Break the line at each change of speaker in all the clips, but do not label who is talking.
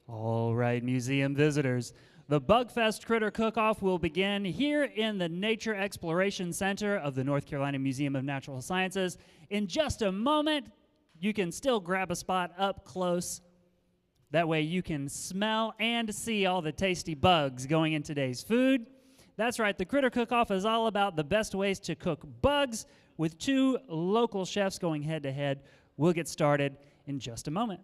All right, museum visitors. The BugFest Critter Cook-Off will begin here in the Nature Exploration Center of the North Carolina Museum of Natural Sciences. In just a moment, you can still grab a spot up close. That way you can smell and see all the tasty bugs going in today's food. That's right, the Critter Cook-Off is all about the best ways to cook bugs with two local chefs going head-to-head. We'll get started in just a moment.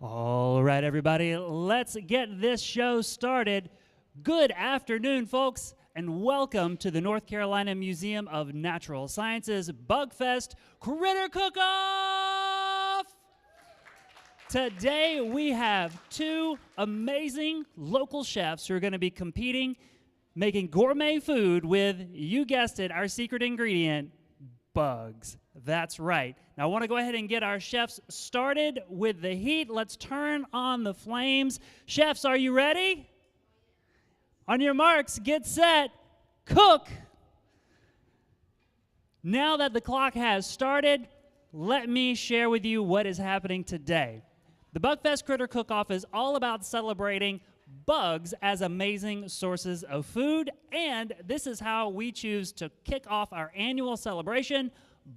All right, everybody, let's get this show started. Good afternoon, folks, and welcome to the North Carolina Museum of Natural Sciences BugFest Critter Cook-Off! Today, we have two amazing local chefs who are going to be competing, making gourmet food with, you guessed it, our secret ingredient, bugs. That's right. Now I want to go ahead and get our chefs started with the heat. Let's turn on the flames. Chefs, are you ready? On your marks, get set, cook. Now that the clock has started, let me share with you what is happening today. The BugFest Critter Cook-Off is all about celebrating bugs as amazing sources of food, and this is how we choose to kick off our annual celebration,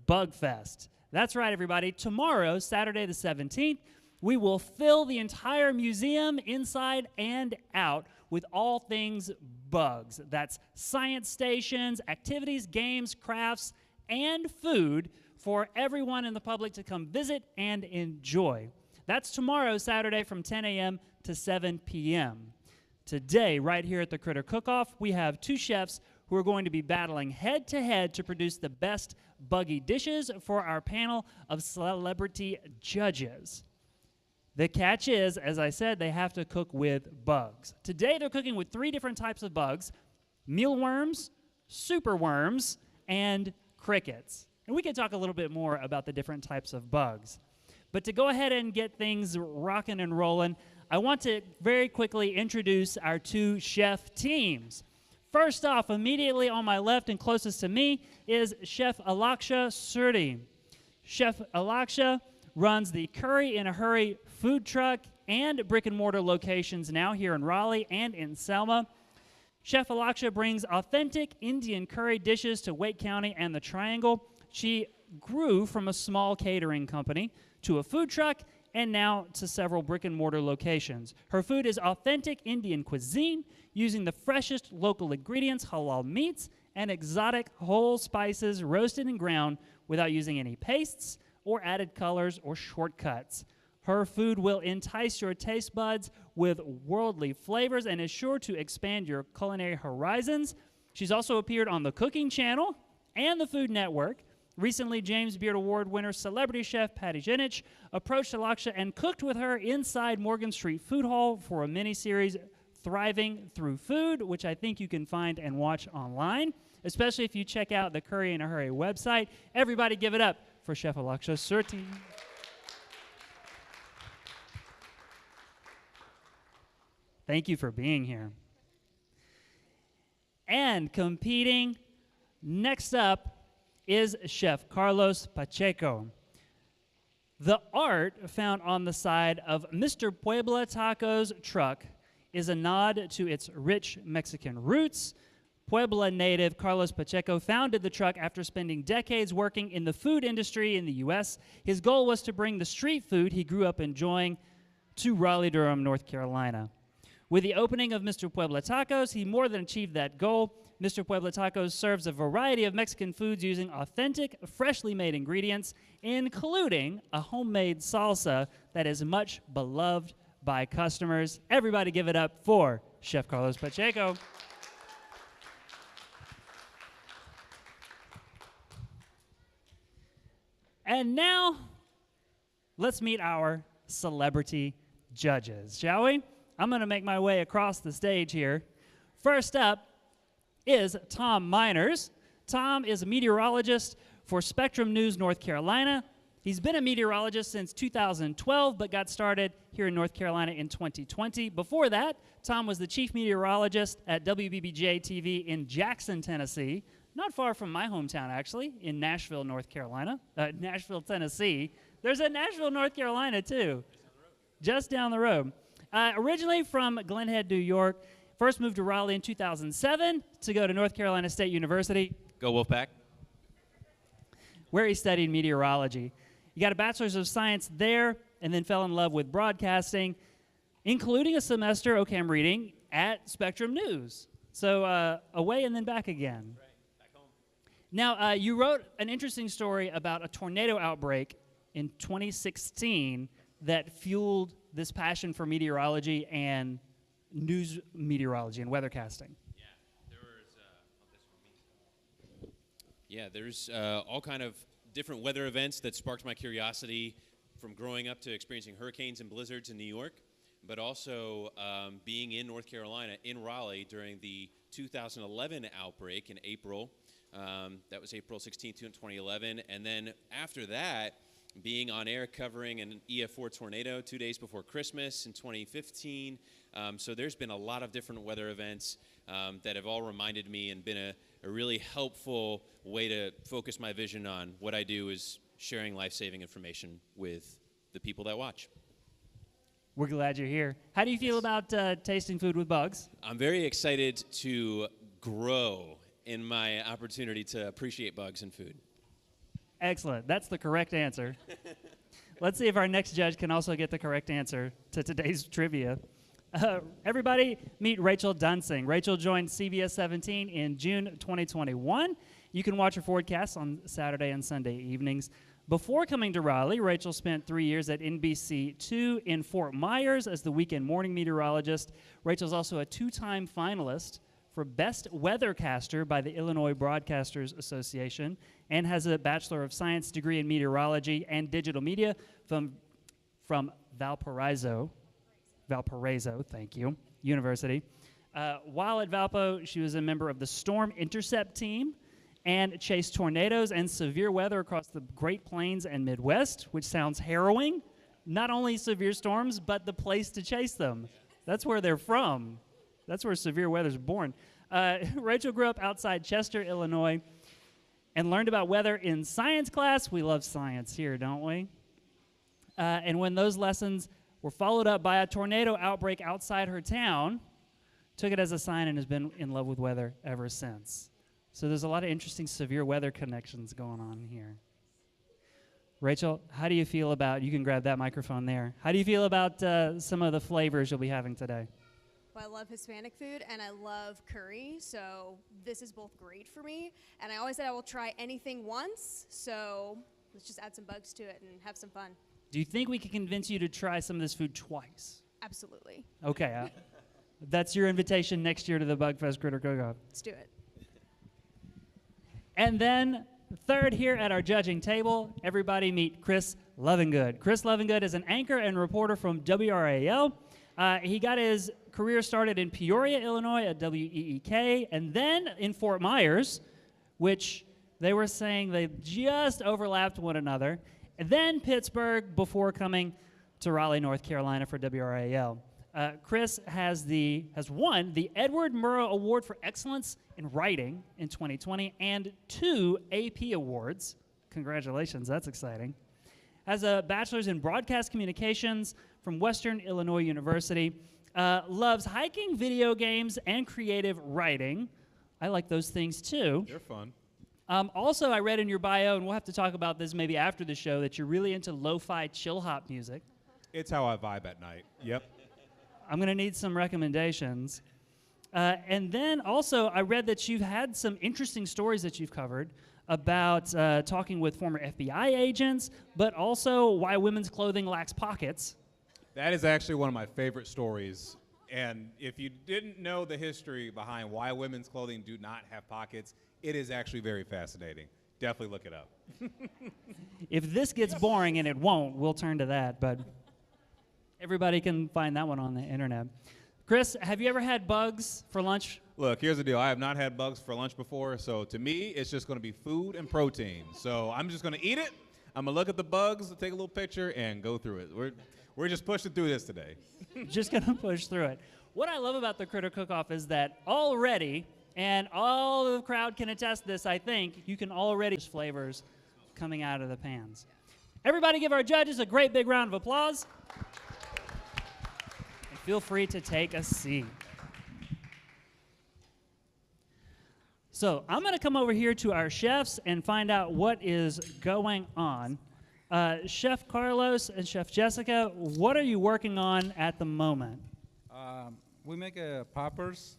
BugFest. That's right, everybody. Tomorrow, Saturday the 17th, we will fill the entire museum inside and out with all things bugs. That's science stations, activities, games, crafts, and food for everyone in the public to come visit and enjoy. That's tomorrow, Saturday, from 10 a.m. to 7 p.m. Today, right here at the Critter Cook-Off, we have two chefs who are going to be battling head-to-head to produce the best buggy dishes for our panel of celebrity judges. The catch is, as I said, they have to cook with bugs. Today, they're cooking with three different types of bugs: mealworms, superworms, and crickets. And we can talk a little bit more about the different types of bugs. But to go ahead and get things rocking and rolling, I want to very quickly introduce our two chef teams. First off, immediately on my left and closest to me is Chef Alaksha Surti. Chef Alaksha runs the Curry in a Hurry food truck and brick-and-mortar locations now here in Raleigh and in Selma. Chef Alaksha brings authentic Indian curry dishes to Wake County and the Triangle. She grew from a small catering company to a food truck and now to several brick-and-mortar locations. Her food is authentic Indian cuisine using the freshest local ingredients, halal meats, and exotic whole spices roasted and ground without using any pastes or added colors or shortcuts. Her food will entice your taste buds with worldly flavors and is sure to expand your culinary horizons. She's also appeared on the Cooking Channel and the Food Network. Recently, James Beard Award winner celebrity chef Patty Jenich approached Alaksha and cooked with her inside Morgan Street Food Hall for a mini-series, Thriving Through Food, which I think you can find and watch online, especially if you check out the Curry in a Hurry website. Everybody give it up for Chef Alaksha Surti. Thank you for being here. And competing next up is Chef Carlos Pacheco. The art found on the side of Mr. Puebla Tacos truck is a nod to its rich Mexican roots. Puebla native Carlos Pacheco founded the truck after spending decades working in the food industry in the U.S. His goal was to bring the street food he grew up enjoying to Raleigh-Durham, North Carolina. With the opening of Mr. Puebla Tacos, he more than achieved that goal. Mr. Puebla Tacos serves a variety of Mexican foods using authentic, freshly made ingredients, including a homemade salsa that is much beloved by customers. Everybody give it up for Chef Carlos Pacheco. And now, let's meet our celebrity judges, shall we? I'm going to make my way across the stage here. First up is Tom Miners. Tom is a meteorologist for Spectrum News North Carolina. He's been a meteorologist since 2012, but got started here in North Carolina in 2020. Before that, Tom was the chief meteorologist at WBBJ TV in Jackson, Tennessee, not far from my hometown, actually, in Nashville, North Carolina. Nashville, Tennessee. There's a Nashville, North Carolina, too. Just down the road. Originally from Glen Head, New York, first moved to Raleigh in 2007 to go to North Carolina State University.
Go Wolfpack.
Where he studied meteorology. He got a Bachelor's of Science there and then fell in love with broadcasting, including a semester, okay, I'm reading, at Spectrum News. So away and then back again.
Right, back home.
Now, you wrote an interesting story about a tornado outbreak in 2016 that fueled this passion for meteorology and news meteorology and weathercasting.
Yeah, there's all kind of different weather events that sparked my curiosity from growing up to experiencing hurricanes and blizzards in New York, but also being in North Carolina, in Raleigh, during the 2011 outbreak in April. That was April 16th, 2011. And then after that, being on air covering an EF4 tornado 2 days before Christmas in 2015. So there's been a lot of different weather events that have all reminded me and been a really helpful way to focus my vision on what I do is sharing life-saving information with the people that watch.
We're glad you're here. How do you feel about tasting food with bugs?
I'm very excited to grow in my opportunity to appreciate bugs and food.
Excellent. That's the correct answer. Let's see if our next judge can also get the correct answer to today's trivia. Everybody meet Rachel Dunsing. Rachel joined CBS 17 in June 2021. You can watch her forecast on Saturday and Sunday evenings. Before coming to Raleigh, Rachel spent 3 years at NBC2 in Fort Myers as the weekend morning meteorologist. Rachel's also a two-time finalist for Best Weathercaster by the Illinois Broadcasters Association and has a Bachelor of Science degree in Meteorology and Digital Media from Valparaiso, thank you, University. While at Valpo, she was a member of the Storm Intercept team and chased tornadoes and severe weather across the Great Plains and Midwest, which sounds harrowing. Not only severe storms, but the place to chase them. That's where they're from. That's where severe weather's born. Rachel grew up outside Chester, Illinois, and learned about weather in science class. We love science here, don't we? And when those lessons were followed up by a tornado outbreak outside her town, took it as a sign and has been in love with weather ever since. So there's a lot of interesting severe weather connections going on here. Rachel, how do you feel about, you can grab that microphone there. How do you feel about some of the flavors you'll be having today?
Well, I love Hispanic food and I love curry, so this is both great for me. And I always said I will try anything once, so let's just add some bugs to it and have some fun.
Do you think we can convince you to try some of this food twice?
Absolutely.
Okay, that's your invitation next year to the BugFest Critter Cook-Off.
Let's do it.
And then third here at our judging table, everybody meet Chris Lovingood. Chris Lovingood is an anchor and reporter from WRAL. He got his career started in Peoria, Illinois at WEEK, and then in Fort Myers, which they were saying they just overlapped one another, and then Pittsburgh before coming to Raleigh, North Carolina for WRAL. Chris has won the Edward Murrow Award for Excellence in Writing in 2020 and 2 AP awards. Congratulations, that's exciting. Has a bachelor's in broadcast communications from Western Illinois University. Loves hiking, video games, and creative writing. I like those things too.
They're fun.
Also, I read in your bio, and we'll have to talk about this maybe after the show, that you're really into lo-fi chill hop music.
It's how I vibe at night. Yep.
I'm going to need some recommendations. And then also, I read that you've had some interesting stories that you've covered about talking with former FBI agents, but also why women's clothing lacks pockets.
That is actually one of my favorite stories. And if you didn't know the history behind why women's clothing do not have pockets, it is actually very fascinating. Definitely look it up.
If this gets boring, and it won't, we'll turn to that. But everybody can find that one on the internet. Chris, have you ever had bugs for lunch?
Look, here's the deal. I have not had bugs for lunch before, so to me, it's just going to be food and protein. So I'm just going to eat it. I'm going to look at the bugs, take a little picture, and go through it. We're just pushing through this today.
Just going to push through it. What I love about the Critter Cook-Off is that already, and all the crowd can attest this, I think, you can already see flavors coming out of the pans. Everybody give our judges a great big round of applause. And feel free to take a seat. So I'm going to come over here to our chefs and find out what is going on. Chef Carlos and Chef Jessica, what are you working on at the moment?
We make poppers,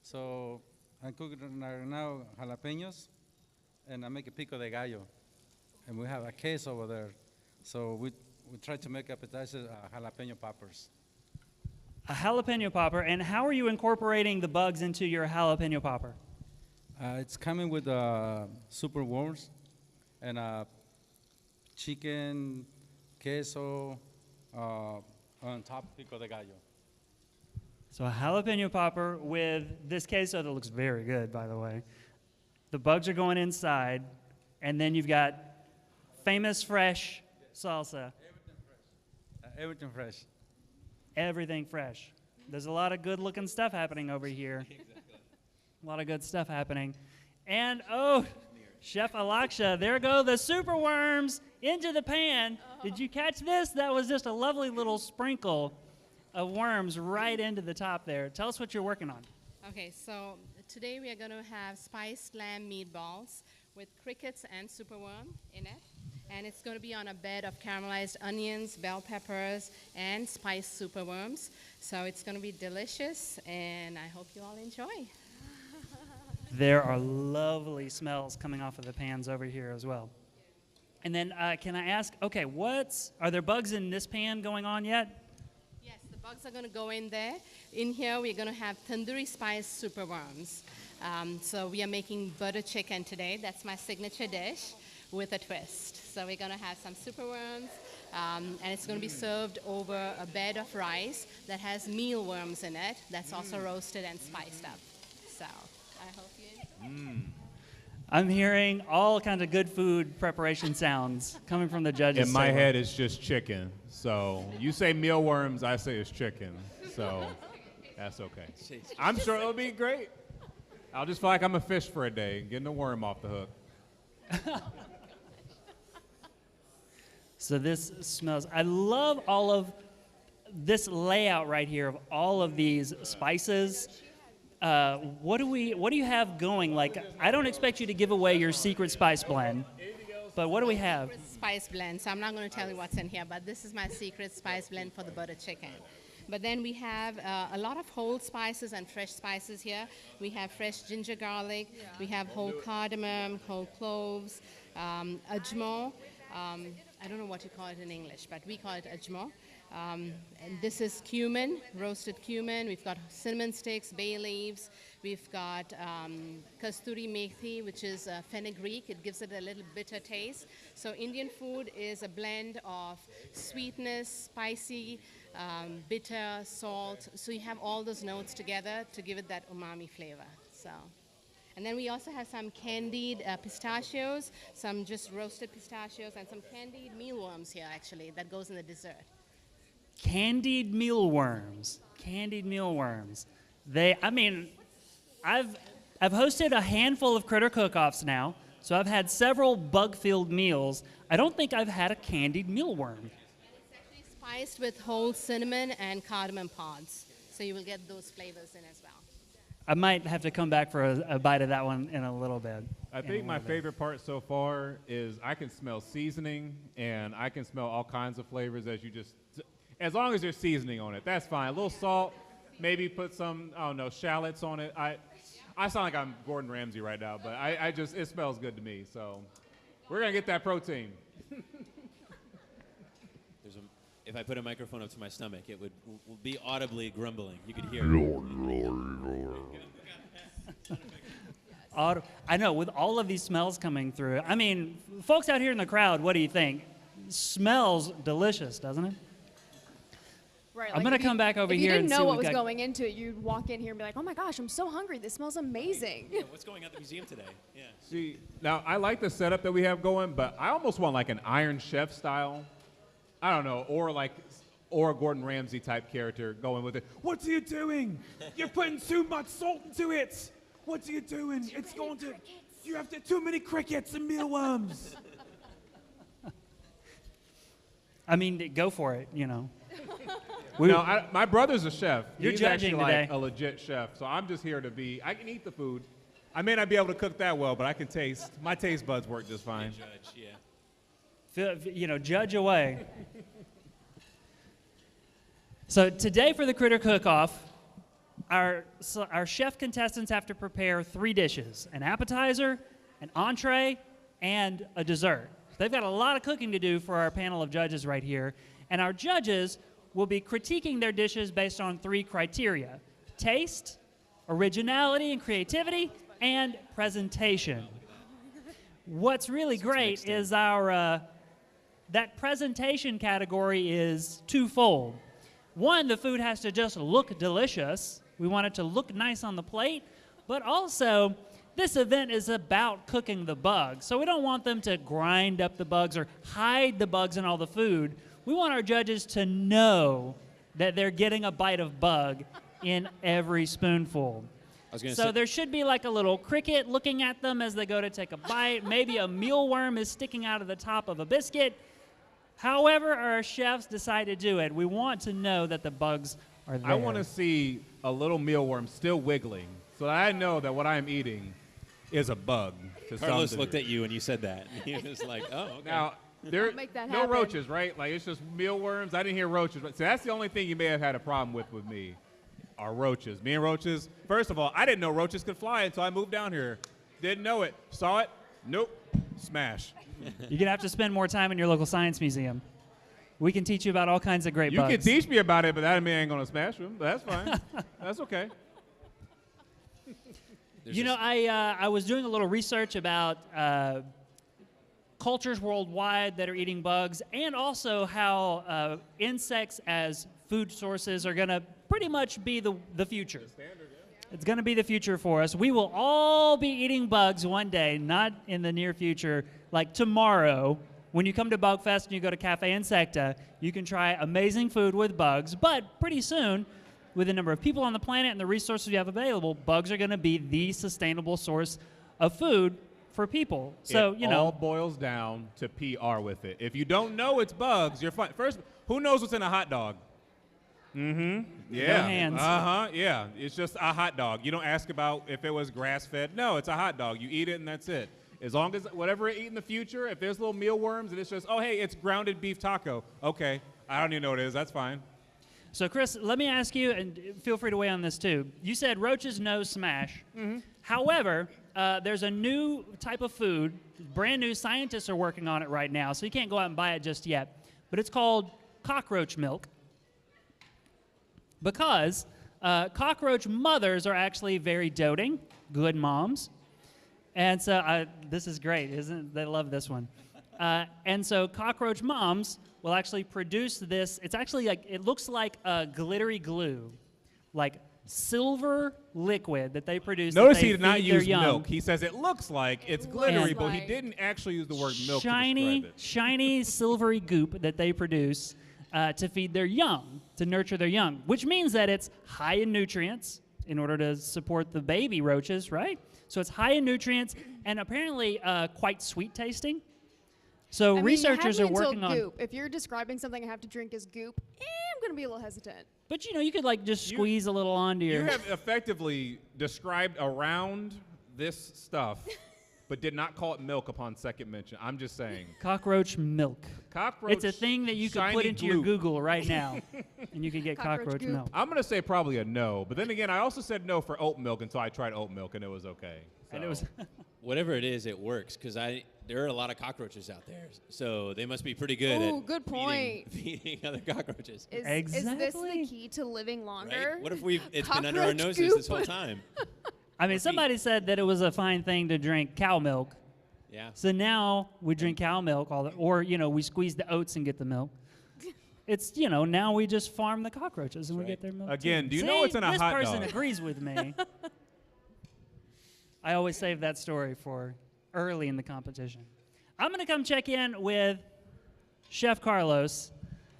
so I'm cooking right now jalapenos, and I make a pico de gallo, and we have a queso over there. So we try to make appetizers, jalapeno poppers.
A jalapeno popper, and how are you incorporating the bugs into your jalapeno popper?
It's coming with superworms and chicken, queso, on top pico de gallo.
So a jalapeno popper with this queso that looks very good, by the way. The bugs are going inside, and then you've got famous fresh salsa.
Everything fresh.
Everything fresh. There's a lot of good-looking stuff happening over here. A lot of good stuff happening. And, oh, Chef Alaksha, there go the superworms into the pan. Did you catch this? That was just a lovely little sprinkle of worms right into the top there. Tell us what you're working on.
Okay, so today we are going to have spiced lamb meatballs with crickets and superworm in it. And it's going to be on a bed of caramelized onions, bell peppers, and spiced superworms. So it's going to be delicious, and I hope you all enjoy.
There are lovely smells coming off of the pans over here as well. And then can I ask, okay, are there bugs in this pan going on yet?
Yes, the bugs are going to go in there. In here, we're going to have tandoori spiced superworms. So we are making butter chicken today. That's my signature dish with a twist. So we're going to have some superworms, and it's going to be served over a bed of rice that has mealworms in it. That's also roasted and spiced up. So I hope you enjoy.
I'm hearing all kinds of good food preparation sounds coming from the judges.
In my head, it's just chicken. So you say mealworms, I say it's chicken. So that's okay. I'm sure it'll be great. I'll just feel like I'm a fish for a day, getting a worm off the hook.
So this smells, I love all of this layout right here of all of these spices. What do you have going? Like, I don't expect you to give away your secret spice blend, but what do we have?
Spice blend. So I'm not going to tell you what's in here, but this is my secret spice blend for the butter chicken. But then we have a lot of whole spices and fresh spices here. We have fresh ginger garlic. We have whole cardamom, whole cloves, ajmo. I don't know what you call it in English, but we call it ajmo. And this is cumin, roasted cumin. We've got cinnamon sticks, bay leaves. We've got kasturi methi, which is fenugreek. It gives it a little bitter taste. So Indian food is a blend of sweetness, spicy, bitter, salt. So you have all those notes together to give it that umami flavor. So. And then we also have some candied pistachios, some just roasted pistachios, and some candied mealworms here, actually, that goes in the dessert.
Candied mealworms. Candied mealworms. I've hosted a handful of critter cook-offs now, so I've had several bug-filled meals. I don't think I've had a candied mealworm.
It's actually spiced with whole cinnamon and cardamom pods, so you will get those flavors in as well.
I might have to come back for a bite of that one in a little bit.
I think my favorite part so far is I can smell seasoning, and I can smell all kinds of flavors as long as there's seasoning on it, that's fine. A little salt, maybe put some, I don't know, shallots on it. I sound like I'm Gordon Ramsay right now, but it smells good to me. So we're gonna get that protein.
If I put a microphone up to my stomach, it would be audibly grumbling. You could hear it.
I know, with all of these smells coming through. I mean, folks out here in the crowd, what do you think? Smells delicious, doesn't it?
Right,
I'm going to come back over here and see
if you didn't know what
we
was
got.
going into it, you'd walk in here and be like, oh my gosh, I'm so hungry. This smells amazing.
Yeah, what's going on at the museum today? Yeah.
See, now I like the setup that we have going, but I almost want like an Iron Chef style. I don't know, or a Gordon Ramsay type character going with it. What are you doing? You're putting too much salt into it. What are you doing? You have too many crickets and mealworms.
I mean, go for it, you know.
My brother's a chef.
You're
He's
judging
actually
today.
like a legit chef, so I'm just here I can eat the food. I may not be able to cook that well, but I can taste. My taste buds work just fine.
Judge, yeah.
Judge away. So today for the Critter Cook-Off, our chef contestants have to prepare 3 dishes: an appetizer, an entree, and a dessert. They've got a lot of cooking to do for our panel of judges right here, and our judges will be critiquing their dishes based on 3 criteria: taste, originality and creativity, and presentation. What's really great is that presentation category is twofold. One, the food has to just look delicious. We want it to look nice on the plate, but also this event is about cooking the bugs. So we don't want them to grind up the bugs or hide the bugs in all the food. We want our judges to know that they're getting a bite of bug in every spoonful. So there should be like a little cricket looking at them as they go to take a bite. Maybe a mealworm is sticking out of the top of a biscuit. However our chefs decide to do it, we want to know that the bugs are there.
I want to see a little mealworm still wiggling so that I know that what I'm eating is a bug.
Carlos looked at you and you said that. He was like, oh, okay.
Now, there
Make that
no
happen.
roaches, right? Like, it's just mealworms. I didn't hear roaches. So that's the only thing you may have had a problem with me, are roaches. Me and roaches, first of all, I didn't know roaches could fly until I moved down here. Didn't know it. Saw it. Nope. Smash.
You're going to have to spend more time in your local science museum. We can teach you about all kinds of great
You
bugs.
can teach me about it, but that mean I ain't going to smash them. That's fine. That's okay.
I was doing a little research about cultures worldwide that are eating bugs, and also how insects as food sources are going to pretty much be the future. It's going to be the future for us. We will all be eating bugs one day, not in the near future, like tomorrow. When you come to BugFest and you go to Cafe Insecta, you can try amazing food with bugs, but pretty soon, with the number of people on the planet and the resources we have available, bugs are going to be the sustainable source of food for people. So,
it all boils down to PR with it. If you don't know it's bugs, you're fine. First, who knows what's in a hot dog? Yeah.
No hands.
Yeah. It's just a hot dog. You don't ask about if it was grass-fed. No, it's a hot dog. You eat it and that's it. As long as whatever I eat in the future, if there's little mealworms and it's just, oh, hey, it's grounded beef taco. Okay. I don't even know what it is. That's fine.
So, Chris, let me ask you, and feel free to weigh on this too. You said roaches no smash. However, there's a new type of food, brand new. Scientists are working on it right now, so you can't go out and buy it just yet. But it's called cockroach milk, because cockroach mothers are actually very doting, good moms. And so this is great, isn't it? They love this one. And so cockroach moms will actually produce this. It's actually like, it looks like a glittery glue, like silver liquid that they produce.
Notice
that they
he did not
feed their
use
young.
milk. He says it looks like it's glittery,
looks
but he
like.
didn't actually use the word milk
Shiny,
to describe it.
shiny, silvery goop that they produce to feed their young, to nurture their young, which means that it's high in nutrients in order to support the baby roaches, right? So it's high in nutrients and apparently quite sweet tasting. So
I mean,
researchers
you
are
had me
working
until
on.
goop. If you're describing something I have to drink as goop, I'm going to be a little hesitant.
But you could like just squeeze a little onto
You
your.
have effectively described around this stuff, but did not call it milk upon second mention. I'm just saying.
Cockroach milk.
Cockroach.
It's a thing that you can put
shiny
into your
glue.
Google right now, and you can get
Cockroach
cockroach
goop.
milk.
I'm going to say probably a no, but then again, I also said no for oat milk until I tried oat milk, and it was okay.
And it was.
Whatever it is, it works because there are a lot of cockroaches out there, so they must be pretty good
Ooh,
at
good point.
feeding other cockroaches.
Is this
Exactly.
the key to living longer?
Right? What if it's been under our
Cockroach
noses
goop?
this whole time?
I mean, somebody said that it was a fine thing to drink cow milk.
Yeah.
So now we drink cow milk, or we squeeze the oats and get the milk. It's now we just farm the cockroaches and we get their milk.
Again,
too.
do you
See,
know what's in a
this
hot
person
dog?
agrees with me. I always save that story for early in the competition. I'm gonna come check in with Chef Carlos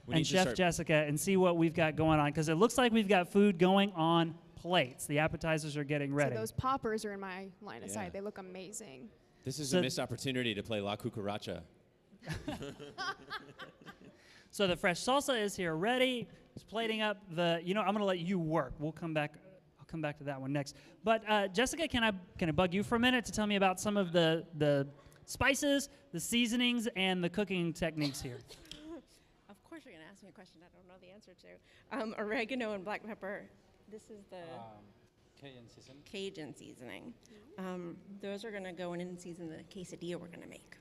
We
and
need to
Chef
start-
Jessica and see what we've got going on, because it looks like we've got food going on plates. The appetizers are getting
So
ready.
those poppers are in my line of
Yeah.
sight. They look amazing.
This is
So-
a missed opportunity to play La Cucaracha.
So the fresh salsa is here ready. It's plating up the, I'm going to let you work. I'll come back to that one next. But Jessica, can I bug you for a minute to tell me about some of the spices, the seasonings, and the cooking techniques here?
Of course you're going to ask me a question I don't know the answer to. Oregano and black pepper. This is the
Cajun season.
Cajun seasoning. Those are going to go in and season the quesadilla we're going to make.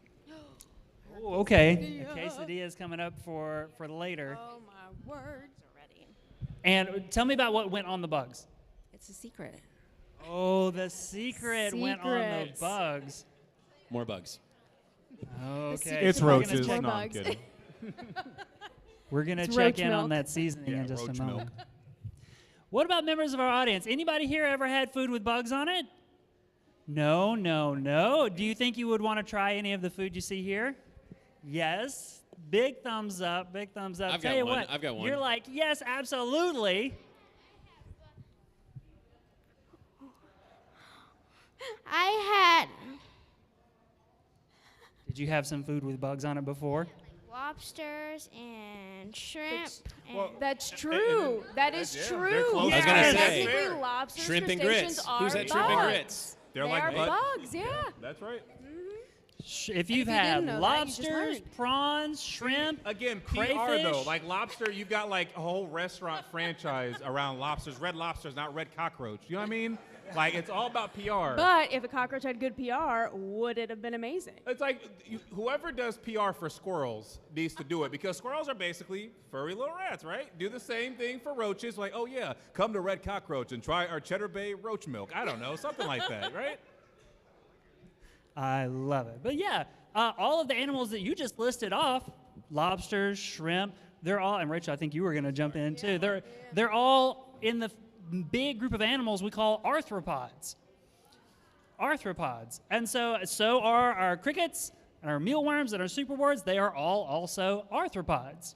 Ooh, okay. The quesadilla is coming up for later.
Oh my word.
Already.
And tell me about what went on the bugs.
It's a secret.
Oh, the secret went on the
Secrets.
bugs.
More bugs.
Okay.
secret
It's
to bugging
roaches.
is more
No, I'm
bugs.
kidding.
We're going to
It's
check
roach
in on
milk.
that seasoning in just a
roach
moment.
milk.
What about members of our audience? Anybody here ever had food with bugs on it? No, no, no. Do you think you would want to try any of the food you see here? Yes. Big thumbs up. Big thumbs up.
I've
Tell
got
you
one.
what,
I've got one.
You're like, yes, absolutely.
I had
Did you have some food with bugs on it before?
lobsters and shrimp.
Well,
That's true. That is
yeah,
true.
they're close.
I was gonna
Yeah,
say,
technically lobsters,
shrimp and
crustaceans
grits.
are
Who's had shrimp and
bugs.
grits?
They're
They
like
are
butt-
bugs, yeah.
That's right.
If you've
you
had
didn't know that, you just
lobsters,
learned.
prawns, shrimp,
Again, PR
crayfish.
though. Like lobster, you've got like a whole restaurant franchise around lobsters. Red lobsters, not red cockroach. You know what I mean? Like it's all about PR.
But if a cockroach had good PR, would it have been amazing?
It's like whoever does PR for squirrels needs to do it, because squirrels are basically furry little rats, right? Do the same thing for roaches. Like, oh yeah, come to Red Cockroach and try our Cheddar Bay roach milk. I don't know, something like that, right?
I love it. But yeah, all of the animals that you just listed off, lobsters, shrimp, they're all, and Rachel, I think you were going to jump in too. They're all in the big group of animals we call arthropods. Arthropods. And so are our crickets and our mealworms and our superworms. They are all also arthropods.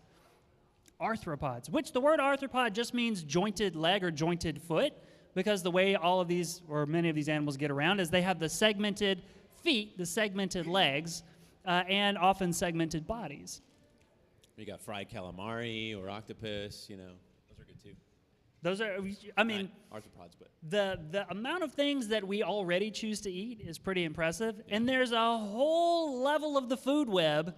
Arthropods, which the word arthropod just means jointed leg or jointed foot, because the way all of these, or many of these animals get around is they have the segmented feet, the segmented legs, and often segmented bodies.
You got fried calamari or octopus, you know. Those are good too.
Those are, I mean,
Not arthropods, but.
the amount of things that we already choose to eat is pretty impressive. And there's a whole level of the food web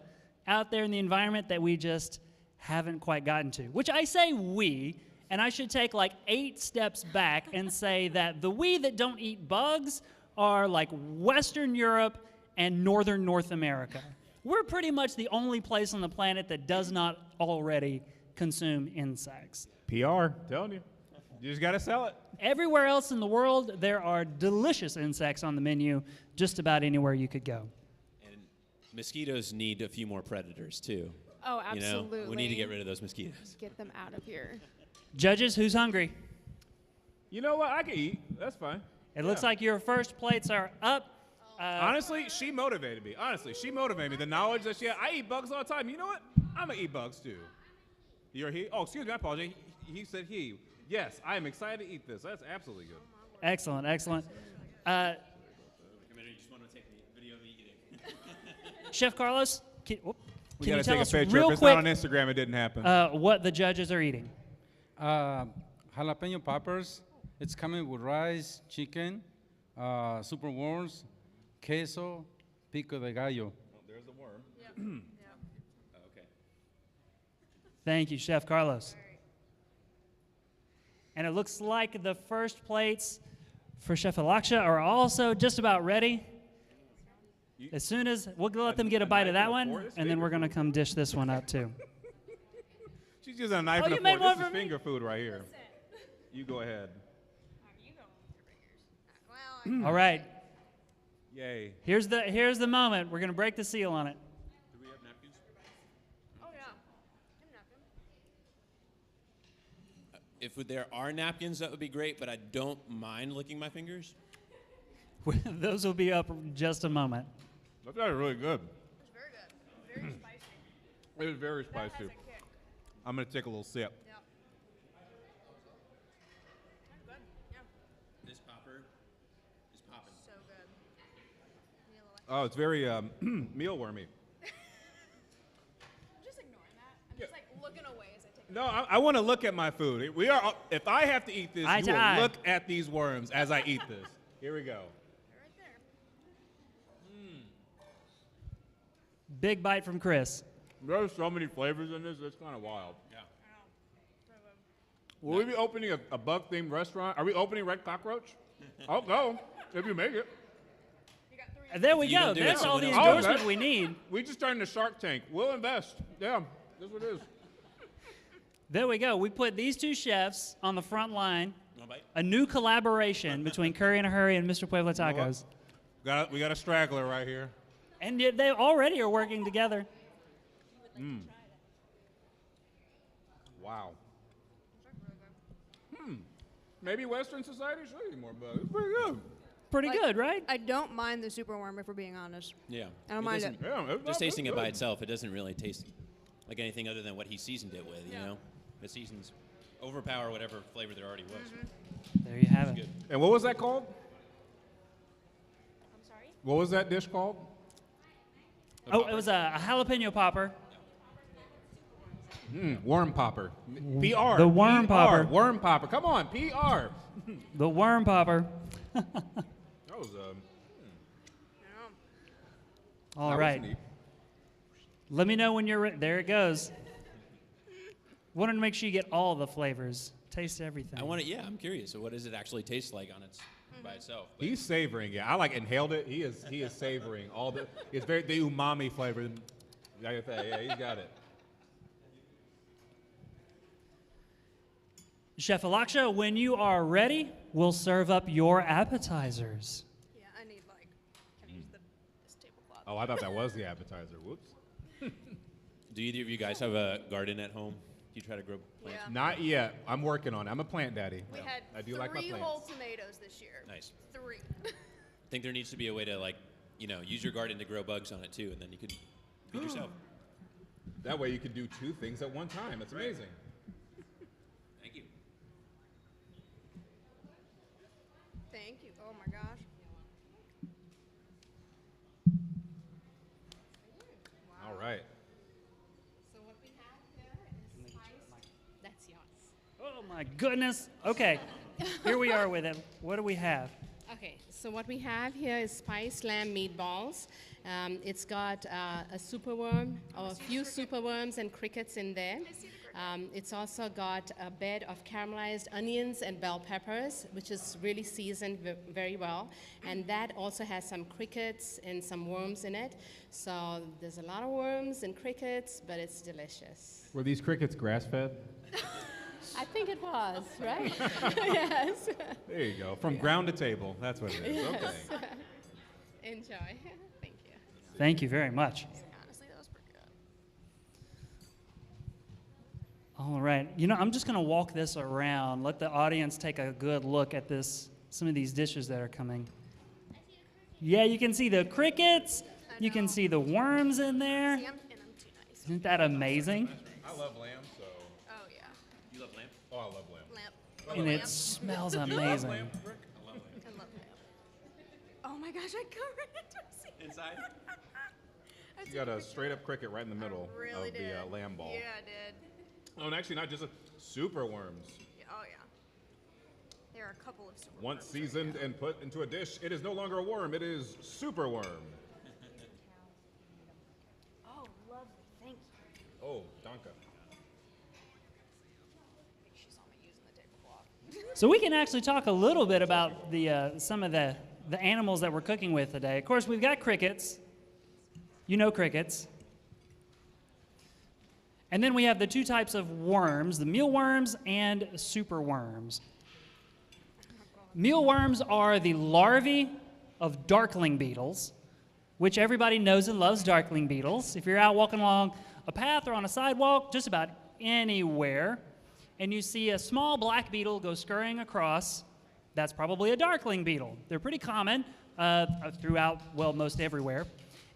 out there in the environment that we just haven't quite gotten to. Which I say we, and I should take like 8 steps back and say that the we that don't eat bugs are like Western Europe and Northern North America. We're pretty much the only place on the planet that does not already consume insects.
PR, telling you. You just got to sell it.
Everywhere else in the world, there are delicious insects on the menu, just about anywhere you could go.
And mosquitoes need a few more predators too.
Oh,
You know,
absolutely.
we need to get rid of those mosquitoes.
Get them out of here.
Judges, who's hungry?
You know what? I can eat. That's fine.
It looks like your first plates are up.
Honestly, she motivated me. The knowledge that I eat bugs all the time. You know what? I'm going to eat bugs too. You're he? Oh, excuse me. I apologize. He said he. Yes, I am excited to eat this. That's absolutely good.
Excellent, excellent.
Commander, you just want to take the video of me eating.
Chef Carlos,
We
can
got
you
to
tell
take a
us
picture.
real
If it's not on
quick
Instagram, it didn't happen.
what the judges are eating?
Jalapeno poppers. It's coming with rice, chicken, superworms, queso, pico de gallo.
There's the worm.
Okay.
Thank you, Chef Carlos. And it looks like the first plates for Chef Alaksha are also just about ready. As soon as, we'll let them get a bite of that one, and then we're going to come dish this one up too.
She's using a knife
Oh,
and a
you made
fork.
one
This is
for me?
finger food right here. You go ahead.
All right,
Yay.
here's the moment. We're going to break the seal on it.
Do we have napkins?
Oh, yeah.
If there are napkins, that would be great, but I don't mind licking my fingers.
Those will be up in just a moment.
That's actually really good.
It's very good. Very spicy.
It is very
That has
spicy.
a kick.
I'm going to take a little sip.
Yeah. That's good. Yeah.
This popper is popping.
So good.
Oh, it's very mealwormy.
I'm just ignoring that. I'm just like looking away as I take it.
No, I want to look at my food. We are. If I have to eat this,
Eye
you
to
will
eye.
look at these worms as I eat this. Here we go.
They're right there.
Big bite from Chris.
There's so many flavors in this. It's kind of wild.
Yeah.
Will we be opening a bug-themed restaurant? Are we opening Red Cockroach? I'll go if you make it.
You got 3.
And there we
you
go.
don't do it,
That's all
someone
the
else will.
endorsement
Okay.
we need.
We just started a Shark Tank. We'll invest. Yeah, that's what it is.
There we go. We put these two chefs on the front line.
Want a bite?
A new collaboration between Curry in a Hurry and Mr. Puebla
know what?
Tacos.
We got a straggler right here.
And yet they already are working together.
Wow. Maybe Western society should eat more bugs. It's pretty good.
Pretty
Like-
good, right?
I don't mind the superworm if we're being honest.
Yeah.
I don't mind
doesn't-
it.
Yeah, it's
Just
not
tasting it by
good.
itself, it doesn't really taste like anything other than what he seasoned it with, you know? The seasons overpower whatever flavor there already was.
There you have it.
Good.
And what was that called?
I'm sorry?
What was that dish called?
Oh, it was a jalapeno popper.
Worm popper. PR.
The worm
PR,
popper.
Worm popper. Come on, PR.
The worm popper.
That was
All
that was
right.
neat.
Let me know when you're ready. There it goes. Wanted to make sure you get all the flavors. Taste everything.
I want to, yeah, I'm curious. So what does it actually taste like on its by itself? But
He's savoring it. I like inhaled it. He is savoring all the. It's very the umami flavor. Yeah, he's got it.
Chef Alaksha, when you are ready, we'll serve up your appetizers.
Yeah, I need like, can I use this tablecloth?
Oh, I thought that was the appetizer. Whoops.
do either of you guys have a garden at home? Do you try to grow plants?
Yeah.
Not yet. I'm working on it. I'm a plant daddy.
We had
I do
3
like my plants.
whole tomatoes this year.
Nice.
3.
I think there needs to be a way to like, use your garden to grow bugs on it too, and then you could feed yourself.
That way you can do 2 things at one time. It's amazing.
Thank you.
Thank you. Oh my gosh.
My goodness. Okay, here we are with it. What do we have?
Okay, so what we have here is spiced lamb meatballs. It's got a superworm, or a few superworms and crickets in there. It's also got a bed of caramelized onions and bell peppers, which is really seasoned very well. And that also has some crickets and some worms in it. So there's a lot of worms and crickets, but it's delicious.
Were these crickets grass-fed?
I think it was, right? Yes.
There you go. From ground to table. That's what it is.
Yes.
Okay.
Enjoy. Thank you.
Thank you very much.
Honestly, that was pretty good.
All right. You know, I'm just going to walk this around, let the audience take a good look at this, some of these dishes that are coming. Yeah, you can see the crickets. You can see the worms in there.
See, I'm too nice.
Isn't that amazing?
I love lamb, so.
Oh, yeah.
You love lamb?
Oh, I love lamb.
Lamp.
And it smells amazing.
I love lamp. Oh my gosh, I covered it.
Inside?
You got a straight-up cricket right in the middle
really
of the
did.
lamb ball.
Yeah, I did.
Oh, and actually not just super worms.
Yeah, oh, yeah. There are a couple of super
Once
worms
seasoned and put into a dish, it is no longer a worm, it is super worm.
Oh, lovely. Thank you.
Oh, Donka.
She saw me using the tablecloth.
So we can actually talk a little bit about the some of the animals that we're cooking with today. Of course, we've got crickets. You know crickets. And then we have the two types of worms, the mealworms and superworms. Mealworms are the larvae of darkling beetles, which everybody knows and loves darkling beetles. If you're out walking along a path or on a sidewalk, just about anywhere, and you see a small black beetle go scurrying across, that's probably a darkling beetle. They're pretty common throughout, well, most everywhere.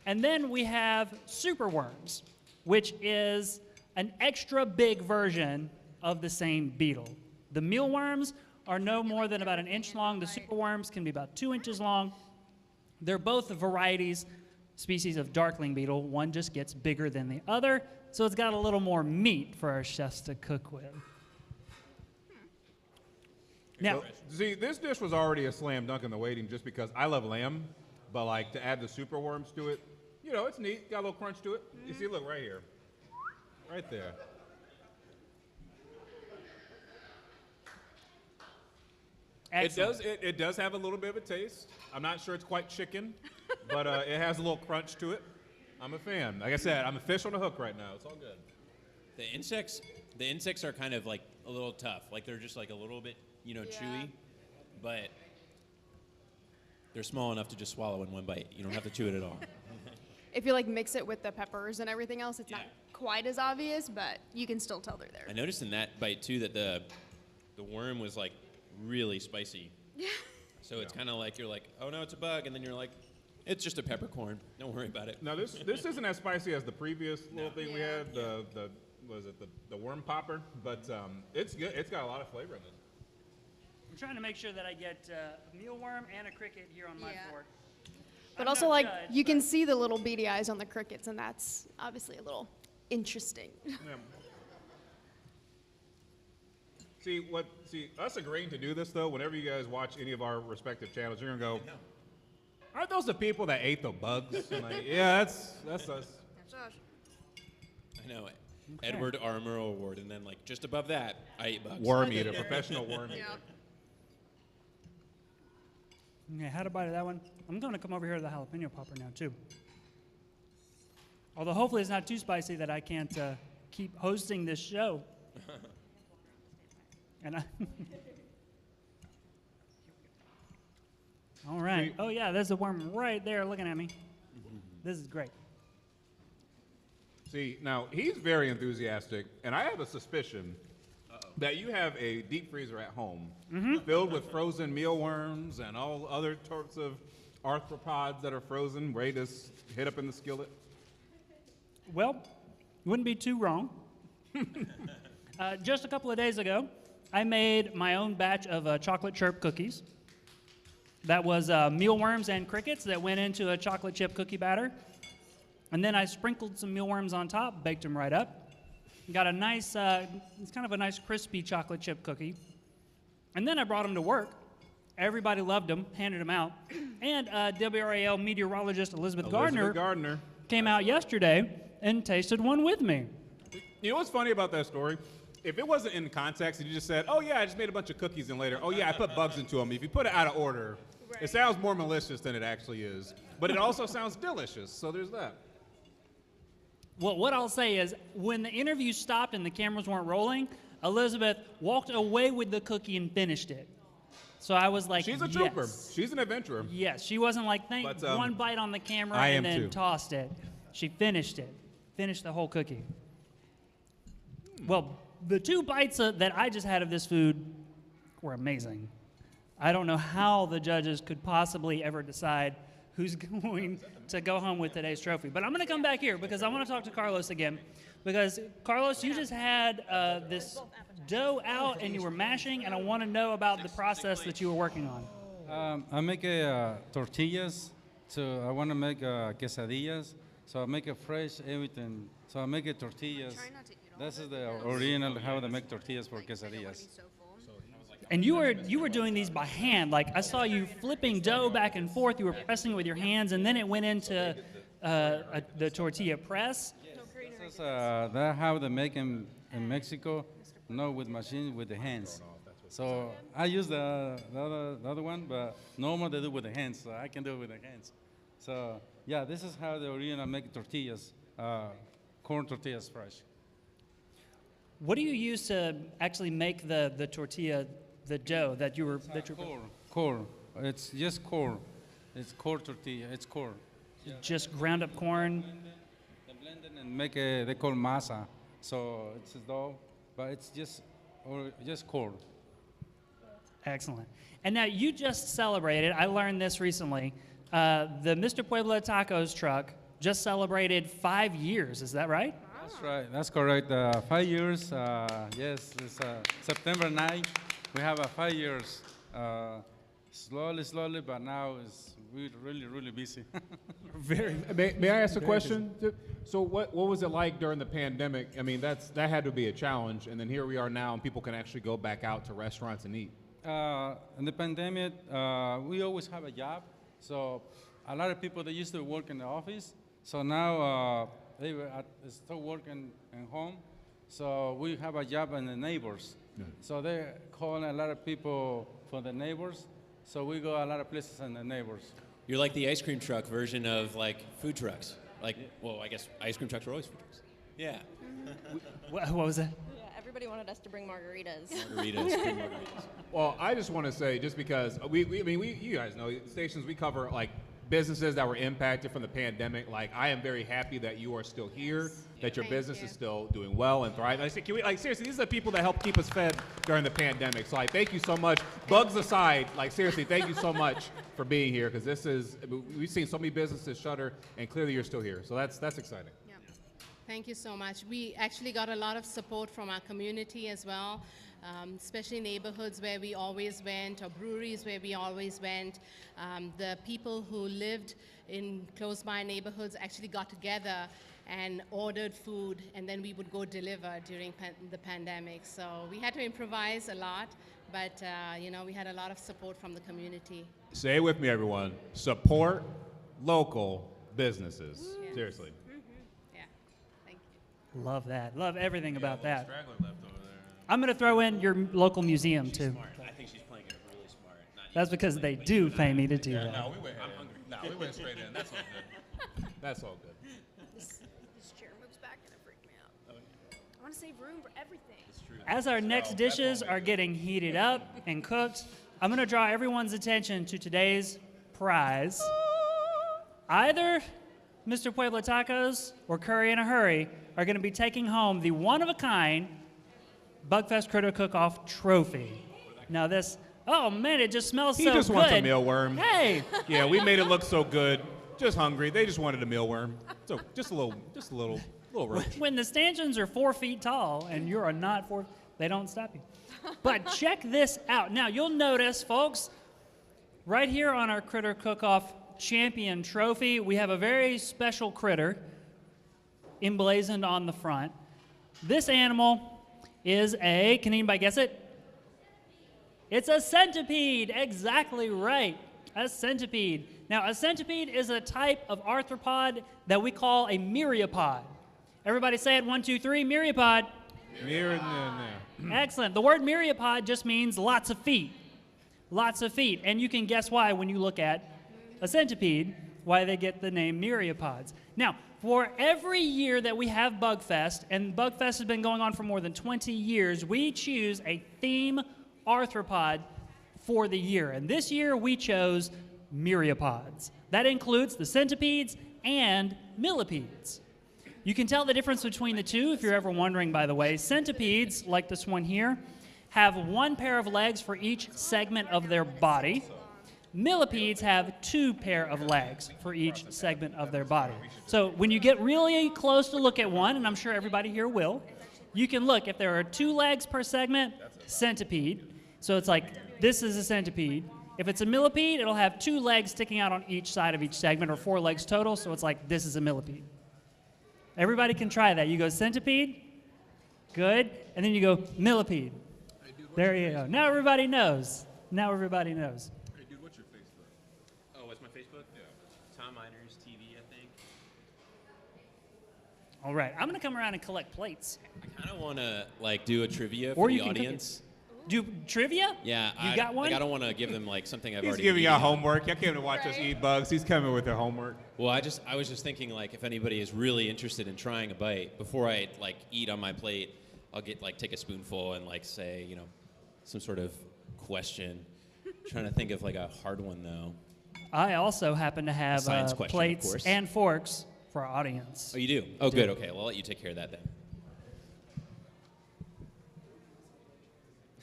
And then we have superworms, which is an extra big version of the same beetle. The mealworms are no more than about an inch long. The superworms can be about 2 inches long. They're both varieties, species of darkling beetle. One just gets bigger than the other, so it's got a little more meat for our chefs to cook with. Now,
See, this dish was already a slam dunk in the waiting just because I love lamb, but like to add the super worms to it, you know, it's neat. Got a little crunch to it. You see, look right here. Right there.
excellent.
It does have a little bit of a taste. I'm not sure it's quite chicken, but it has a little crunch to it. I'm a fan. Like I said, I'm a fish on the hook right now. It's all good.
The insects are kind of like a little tough. Like they're just like a little bit, you know, chewy, but they're small enough to just swallow in one bite. You don't have to chew it at all.
If you like mix it with the peppers and everything else, it's not quite as obvious, but you can still tell they're there.
I noticed in that bite too that the worm was like really spicy.
Yeah.
So it's kind of like you're like, oh no, it's a bug, and then you're like, it's just a peppercorn. Don't worry about it.
Now this isn't as spicy as the previous little thing we had. The the worm popper, but it's good. It's got a lot of flavor in it.
I'm trying to make sure that I get a mealworm and a cricket here on my board.
But
I'm
also,
no
like,
judge,
you can
but-
see the little beady eyes on the crickets, and that's obviously a little interesting.
Yeah. See, us agreeing to do this though, whenever you guys watch any of our respective channels, you're gonna go, aren't those the people that ate the bugs? And like, yeah, that's us.
I know. Edward R. Murrow Award, and then like just above that, I ate bugs.
Worm eater, professional worm eater.
Okay, had a bite of that one. I'm going to come over here to the jalapeno popper now, too. Although hopefully it's not too spicy that I can't keep hosting this show. And all right. Oh, yeah, there's a worm right there looking at me. This is great.
See, now he's very enthusiastic, and I have a suspicion that you have a deep freezer at home filled with frozen mealworms and all other sorts of arthropods that are frozen, ready to hit up in the skillet.
Well, you wouldn't be too wrong. Just a couple of days ago, I made my own batch of chocolate chip cookies. That was mealworms and crickets that went into a chocolate chip cookie batter. And then I sprinkled some mealworms on top, baked them right up. Got a nice, it's kind of a nice crispy chocolate chip cookie. And then I brought them to work. Everybody loved them, handed them out. And WRAL meteorologist Elizabeth Gardner came out yesterday and tasted one with me.
You know what's funny about that story? If it wasn't in context and you just said, oh yeah, I just made a bunch of cookies and later, oh yeah, I put bugs into them. If you put it out of order, it sounds more malicious than it actually is. But it also sounds delicious, so there's that.
Well, what I'll say is, when the interview stopped and the cameras weren't rolling, Elizabeth walked away with the cookie and finished it. So I was like,
she's a trooper.
Yes.
She's an adventurer.
Yes, she wasn't like, one bite on the camera
I
and
am
then
too.
tossed it. She finished it, finished the whole cookie. Well, the 2 bites that I just had of this food were amazing. I don't know how the judges could possibly ever decide who's going to go home with today's trophy. But I'm going to come back here because I want to talk to Carlos again. Because, Carlos, you just had this dough out and you were mashing, and I want to know about the process that you were working on.
I make tortillas, so I want to make quesadillas. So I make it fresh, everything. So I make it tortillas. This is the original how they make tortillas for quesadillas.
And you were doing these by hand. Like, I saw you flipping dough back and forth. You were pressing it with your hands, and then it went into the tortilla press.
This is that's how they make in Mexico, not with machine, with the hands. So I use the other one, but normally they do with the hands, so I can do it with the hands. So yeah, this is how the original make tortillas, corn tortillas fresh.
What do you use to actually make the tortilla, the dough that you were?
Corn. It's just corn. It's corn tortilla. It's corn.
Just ground up corn.
They blend it and make they call masa. So it's a dough, but it's just corn.
Excellent. And now you just celebrated. I learned this recently. The Mr. Puebla Tacos truck just celebrated 5 years. Is that right?
That's right. That's correct. 5 years. Yes, it's September 9th. We have 5 years. Slowly, but now it's really busy.
May I ask a question? So what was it like during the pandemic? I mean, that had to be a challenge, and then here we are now, and people can actually go back out to restaurants and eat.
In the pandemic, we always have a job. So a lot of people that used to work in the office, so now they were still working at home. So we have a job in the neighbors. Yeah. So they're calling a lot of people for the neighbors. So we go a lot of places in the neighbors.
You're like the ice cream truck version of like food trucks. Like, well, I guess ice cream trucks are always food trucks. Yeah.
What was that?
Yeah, everybody wanted us to bring margaritas.
Margaritas.
Well, I just want to say, just because you guys know, stations, we cover like businesses that were impacted from the pandemic. Like, I am very happy that you are still here, that your business is still doing well and thriving. I say, seriously, these are the people that helped keep us fed during the pandemic. So, thank you so much. Bugs aside, seriously, thank you so much for being here, because we've seen so many businesses shutter, and clearly you're still here. So that's exciting.
Thank you so much. We actually got a lot of support from our community as well, especially neighborhoods where we always went, or breweries where we always went. The people who lived in close by neighborhoods actually got together and ordered food, and then we would go deliver during the pandemic. So we had to improvise a lot, but we had a lot of support from the community.
Say it with me, everyone. Support local businesses. Yeah. Seriously.
Love that. Love everything about that. I'm going to throw in your local museum, too.
Smart. I think she's playing it really smart.
That's because they do pay me to do that.
No, we went I'm hungry. No, we went straight in. That's all good. That's all good.
This chair moves back and it freaked me out. I want to save room for everything.
As our next dishes are getting heated up and cooked, I'm going to draw everyone's attention to today's prize. Either Mr. Puebla Tacos or Curry in a Hurry are going to be taking home the one-of-a-kind BugFest Critter Cook-Off trophy. Now this, oh man, it just smells so good.
He just wants a mealworm.
Hey!
Yeah, we made it look so good. Just hungry. They just wanted a mealworm. So just a little roach.
When the stanchions are 4 feet tall and you are not they don't stop you. But check this out. Now you'll notice, folks, right here on our Critter Cook-Off champion trophy, we have a very special critter emblazoned on the front. This animal is can anybody guess it? It's a centipede, exactly right, a centipede. Now, a centipede is a type of arthropod that we call a myriapod. Everybody say it, 1, 2, 3, myriapod. Excellent. The word myriapod just means lots of feet. Lots of feet. And you can guess why when you look at a centipede, why they get the name myriapods. Now, for every year that we have BugFest, and BugFest has been going on for more than 20 years, we choose a theme arthropod for the year. And this year we chose myriapods. That includes the centipedes and millipedes. You can tell the difference between the two if you're ever wondering, by the way. Centipedes, like this one here, have one pair of legs for each segment of their body. Millipedes have 2 pair of legs for each segment of their body. So when you get really close to look at one, and I'm sure everybody here will, you can look. If there are 2 legs per segment, centipede. So it's like, this is a centipede. If it's a millipede, it'll have 2 legs sticking out on each side of each segment, or 4 legs total, so it's like, this is a millipede. Everybody can try that. You go centipede, good, and then you go millipede. There you go. Now everybody knows. Now everybody knows.
Hey, dude, what's your Facebook? Oh, what's my Facebook? Yeah. Tom Miners TV, I think.
All right, I'm gonna come around and collect plates.
I kind of want to like do a trivia
Or
for
you
the
can cook it.
audience.
Do trivia?
Yeah,
You got one?
Like, I don't want to give them like something I've
He's
already.
giving
eaten.
y'all homework. Y'all came to watch us eat bugs. He's coming with their homework.
Well, I was just thinking like if anybody is really interested in trying a bite before I like eat on my plate, I'll get like take a spoonful and like say some sort of question. Trying to think of like a hard one though.
I also happen to have
science question, of
plates
course.
and forks for our audience.
Oh, you do? Oh, good. Okay, well, I'll let you take care of that then.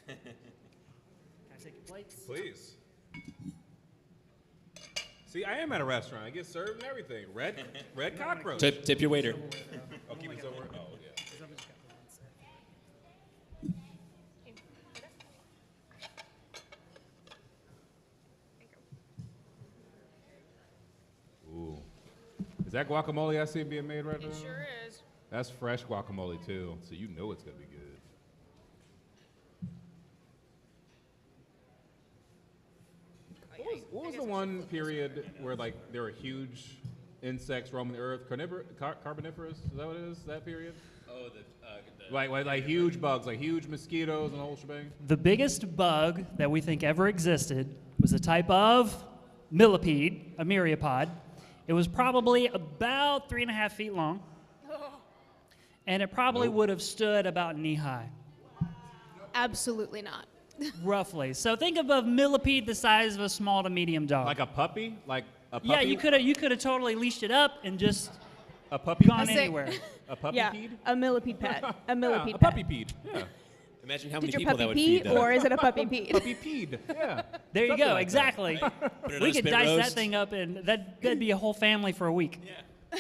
Can I take your plates?
Please. See, I am at a restaurant. I get served and everything. Red cockroach.
Tip your waiter.
Oh, keep it somewhere. Oh, yeah. Ooh. Is that guacamole I see being made right now?
It sure is.
That's fresh guacamole too, so you know it's gonna be good. What was the one period where like there were huge insects roaming the earth? Carboniferous? Is that what it is? That period?
Oh,
Like
huge bugs, like huge mosquitoes and the whole shebang.
The biggest bug that we think ever existed was a type of millipede, a myriapod. It was probably about 3.5 feet long, and it probably would have stood about knee high.
Absolutely not.
Roughly. So think of a millipede the size of a small to medium dog.
Like a puppy? Like a puppy?
Yeah, you could have totally leashed it up and just
a puppy
gone
say-
anywhere.
A puppy
Yeah,
peed?
a millipede pet. A millipede
Yeah, a
pet.
puppy peed. Yeah.
Imagine how many
Did your
people that
puppy
would
pee,
feed though.
or is it a puppy pee?
Puppy peed. Yeah.
There you
Something
go.
like that.
Exactly.
Put it on
We
a
could
spit
dice that
roast.
thing up, and that'd be a whole family for a week.
Yeah.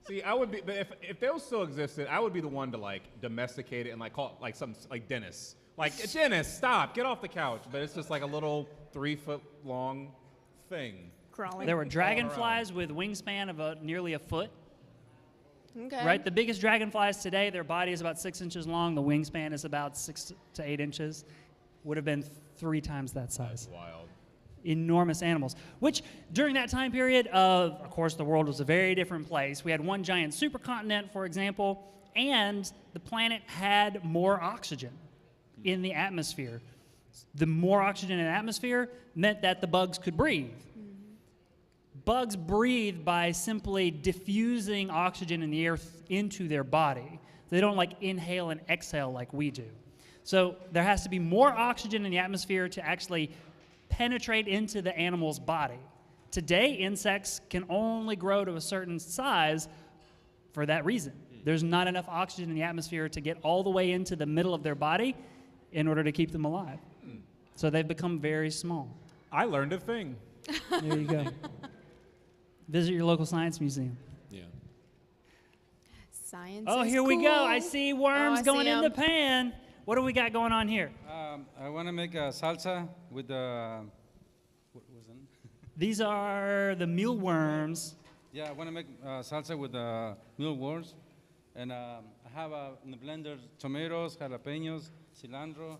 See, I would be, but if those still existed, I would be the one to like domesticate it and like call it like some like Dennis. Like Dennis, stop, get off the couch. But it's just like a little 3-foot long thing.
Crawling.
There were dragonflies with wingspan of nearly a foot.
Okay.
Right, the biggest dragonflies today, their body is about 6 inches long. The wingspan is about 6 to 8 inches. Would have been 3 times that size.
Wild.
Enormous animals. Which during that time period, of course, the world was a very different place. We had one giant supercontinent, for example, and the planet had more oxygen in the atmosphere. The more oxygen in the atmosphere meant that the bugs could breathe. Bugs breathe by simply diffusing oxygen in the air into their body. They don't like inhale and exhale like we do. So there has to be more oxygen in the atmosphere to actually penetrate into the animal's body. Today, insects can only grow to a certain size for that reason. There's not enough oxygen in the atmosphere to get all the way into the middle of their body in order to keep them alive. So they've become very small.
I learned a thing.
There you go. Visit your local science museum.
Yeah.
Science.
Oh,
is
here we go.
cool.
I see worms
I see
going in the
'em.
pan. What do we got going on here?
I want to make a salsa with the, what was it?
These are the mealworms.
Yeah, I want to make salsa with the mealworms. And I have in the blender tomatoes, jalapenos, cilantro,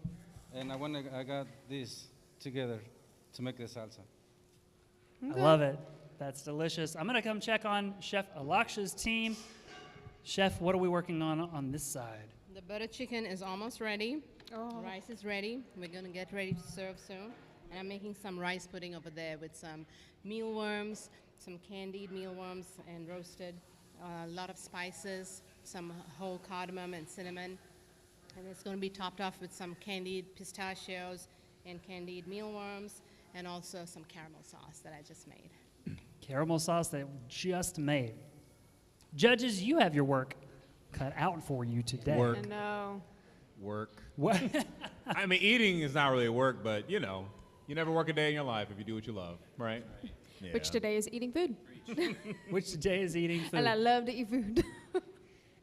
and I got this together to make the salsa.
I love it. That's delicious. I'm going to come check on Chef Alaksha's team. Chef, what are we working on this side?
The butter chicken is almost ready.
Oh.
Rice is ready. We're going to get ready to serve soon. And I'm making some rice pudding over there with some mealworms, some candied mealworms and roasted, a lot of spices, some whole cardamom and cinnamon. And it's going to be topped off with some candied pistachios and candied mealworms and also some caramel sauce that I just made.
Caramel sauce that just made. Judges, you have your work cut out for you today.
Work.
I know.
Work.
What?
I mean, eating is not really work, but you know, you never work a day in your life if you do what you love, right? Yeah.
Which today is eating food.
Which today is eating food.
And I love to eat food.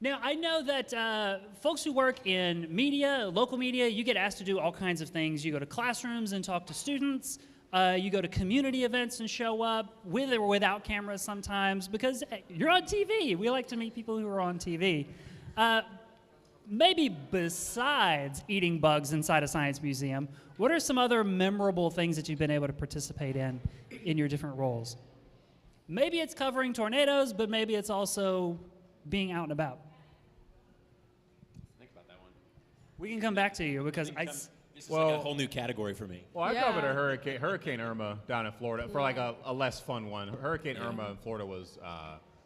Now, I know that folks who work in media, local media, you get asked to do all kinds of things. You go to classrooms and talk to students. You go to community events and show up, with or without cameras sometimes, because you're on TV. We like to meet people who are on TV. Maybe besides eating bugs inside a science museum, what are some other memorable things that you've been able to participate in your different roles? Maybe it's covering tornadoes, but maybe it's also being out and about.
Think about that one.
We can come back to you because
This is like a whole new category for me.
Well, I
Yeah.
covered a Hurricane Irma down in Florida for like a less fun one. Hurricane Irma in Florida was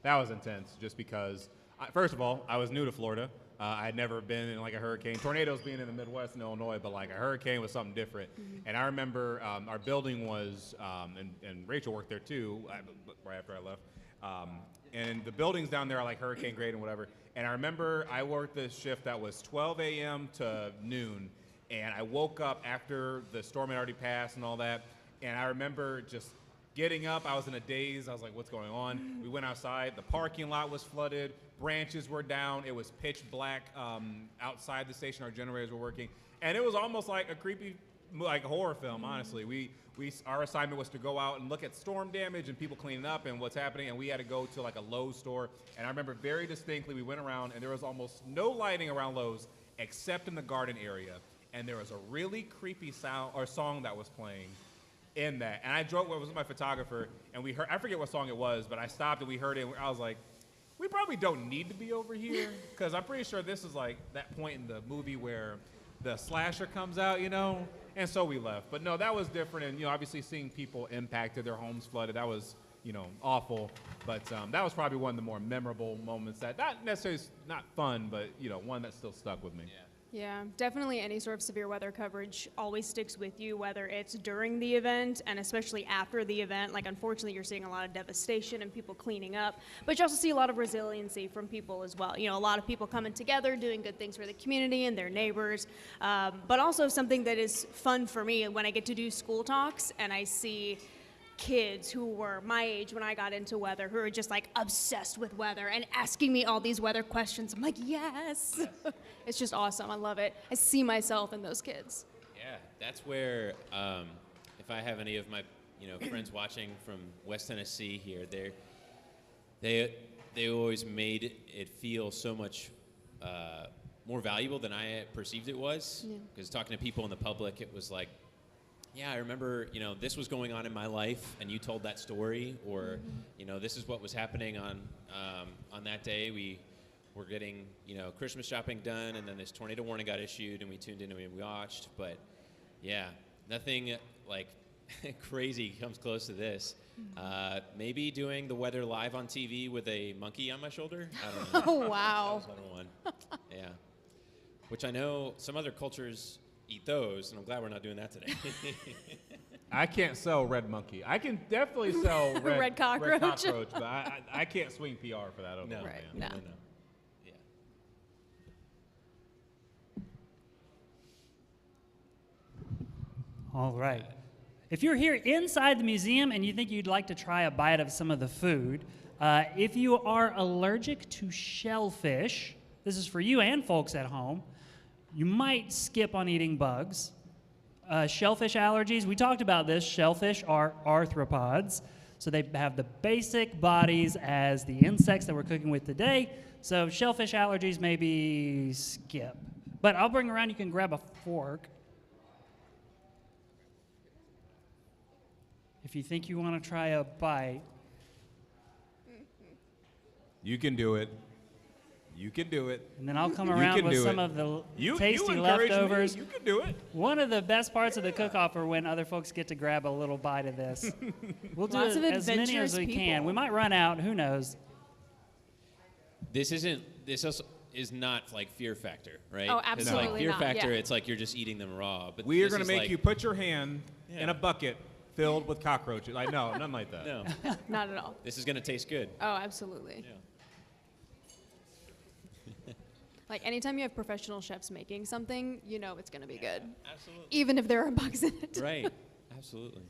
that was intense just because first of all, I was new to Florida. I had never been in like a hurricane. Tornadoes being in the Midwest in Illinois, but like a hurricane was something different. And I remember our building was, and Rachel worked there too, right after I left. And the buildings down there are like hurricane grade and whatever. And I remember I worked this shift that was 12 a.m. to noon. And I woke up after the storm had already passed and all that. And I remember just getting up. I was in a daze. I was like, what's going on? We went outside. The parking lot was flooded. Branches were down. It was pitch black outside the station. Our generators were working. And it was almost like a creepy, like a horror film, honestly. Our assignment was to go out and look at storm damage and people cleaning up and what's happening. And we had to go to like a Lowe's store. And I remember very distinctly, we went around and there was almost no lighting around Lowe's except in the garden area. And there was a really creepy sound or song that was playing in that. And I drove, was with my photographer, and we heard, I forget what song it was, but I stopped and we heard it, and I was like, we probably don't need to be over here, because I'm pretty sure this is like that point in the movie where the slasher comes out, you know? And so we left. But no, that was different, and you know, obviously seeing people impacted, their homes flooded, that was, you know, awful. But that was probably one of the more memorable moments that, not necessarily not fun, but you know, one that still stuck with me.
Yeah.
Yeah, definitely any sort of severe weather coverage always sticks with you, whether it's during the event and especially after the event. Like, unfortunately, you're seeing a lot of devastation and people cleaning up, but you also see a lot of resiliency from people as well. You know, a lot of people coming together, doing good things for the community and their neighbors, but also something that is fun for me when I get to do school talks and I see kids who were my age when I got into weather, who are just like obsessed with weather and asking me all these weather questions. I'm like, yes. It's just awesome. I love it. I see myself in those kids.
Yeah, that's where if I have any of my friends watching from West Tennessee here, they always made it feel so much more valuable than I perceived it was. Because talking to people in the public, it was like, yeah, I remember, this was going on in my life, and you told that story, or, this is what was happening on that day. We were getting, Christmas shopping done, and then this tornado warning got issued, and we tuned in and we watched. But, yeah, nothing like crazy comes close to this. Maybe doing the weather live on TV with a monkey on my shoulder. I don't know.
Oh, wow.
That was another one. Yeah. Which I know some other cultures eat those, and I'm glad we're not doing that today.
I can't sell red monkey. I can definitely sell
Red cockroach.
but I can't swing PR for that.
No,
Right,
no.
no.
Yeah.
All right. If you're here inside the museum and you think you'd like to try a bite of some of the food, if you are allergic to shellfish, this is for you and folks at home, you might skip on eating bugs. Shellfish allergies, we talked about this. Shellfish are arthropods, so they have the basic bodies as the insects that we're cooking with today. So shellfish allergies, maybe skip. But I'll bring around, you can grab a fork. If you think you want to try a bite.
You can do it. You can do it.
And then I'll come
You
around
can
with
do
some
it.
of the
You
tasty
encourage me.
leftovers.
You can do it.
One of the best parts of the cook-off are when other folks get to grab a little bite of this. We'll do
Lots of
as many
adventurous
as we can.
people.
We might run out. Who knows?
This also is not like Fear Factor, right?
Oh,
'Cause,
absolutely
like Fear
not,
Factor,
yeah.
it's like you're just eating them raw. But
We are
this
going to
is
make
like-
you put your hand in
Yeah.
a bucket filled with cockroaches. Like, no, nothing like that.
No,
Not at all.
this is going to taste good.
Oh, absolutely.
Yeah.
Like anytime you have professional chefs making something, you know it's going to be good.
Absolutely.
Even if there are bugs in it.
Right. Absolutely.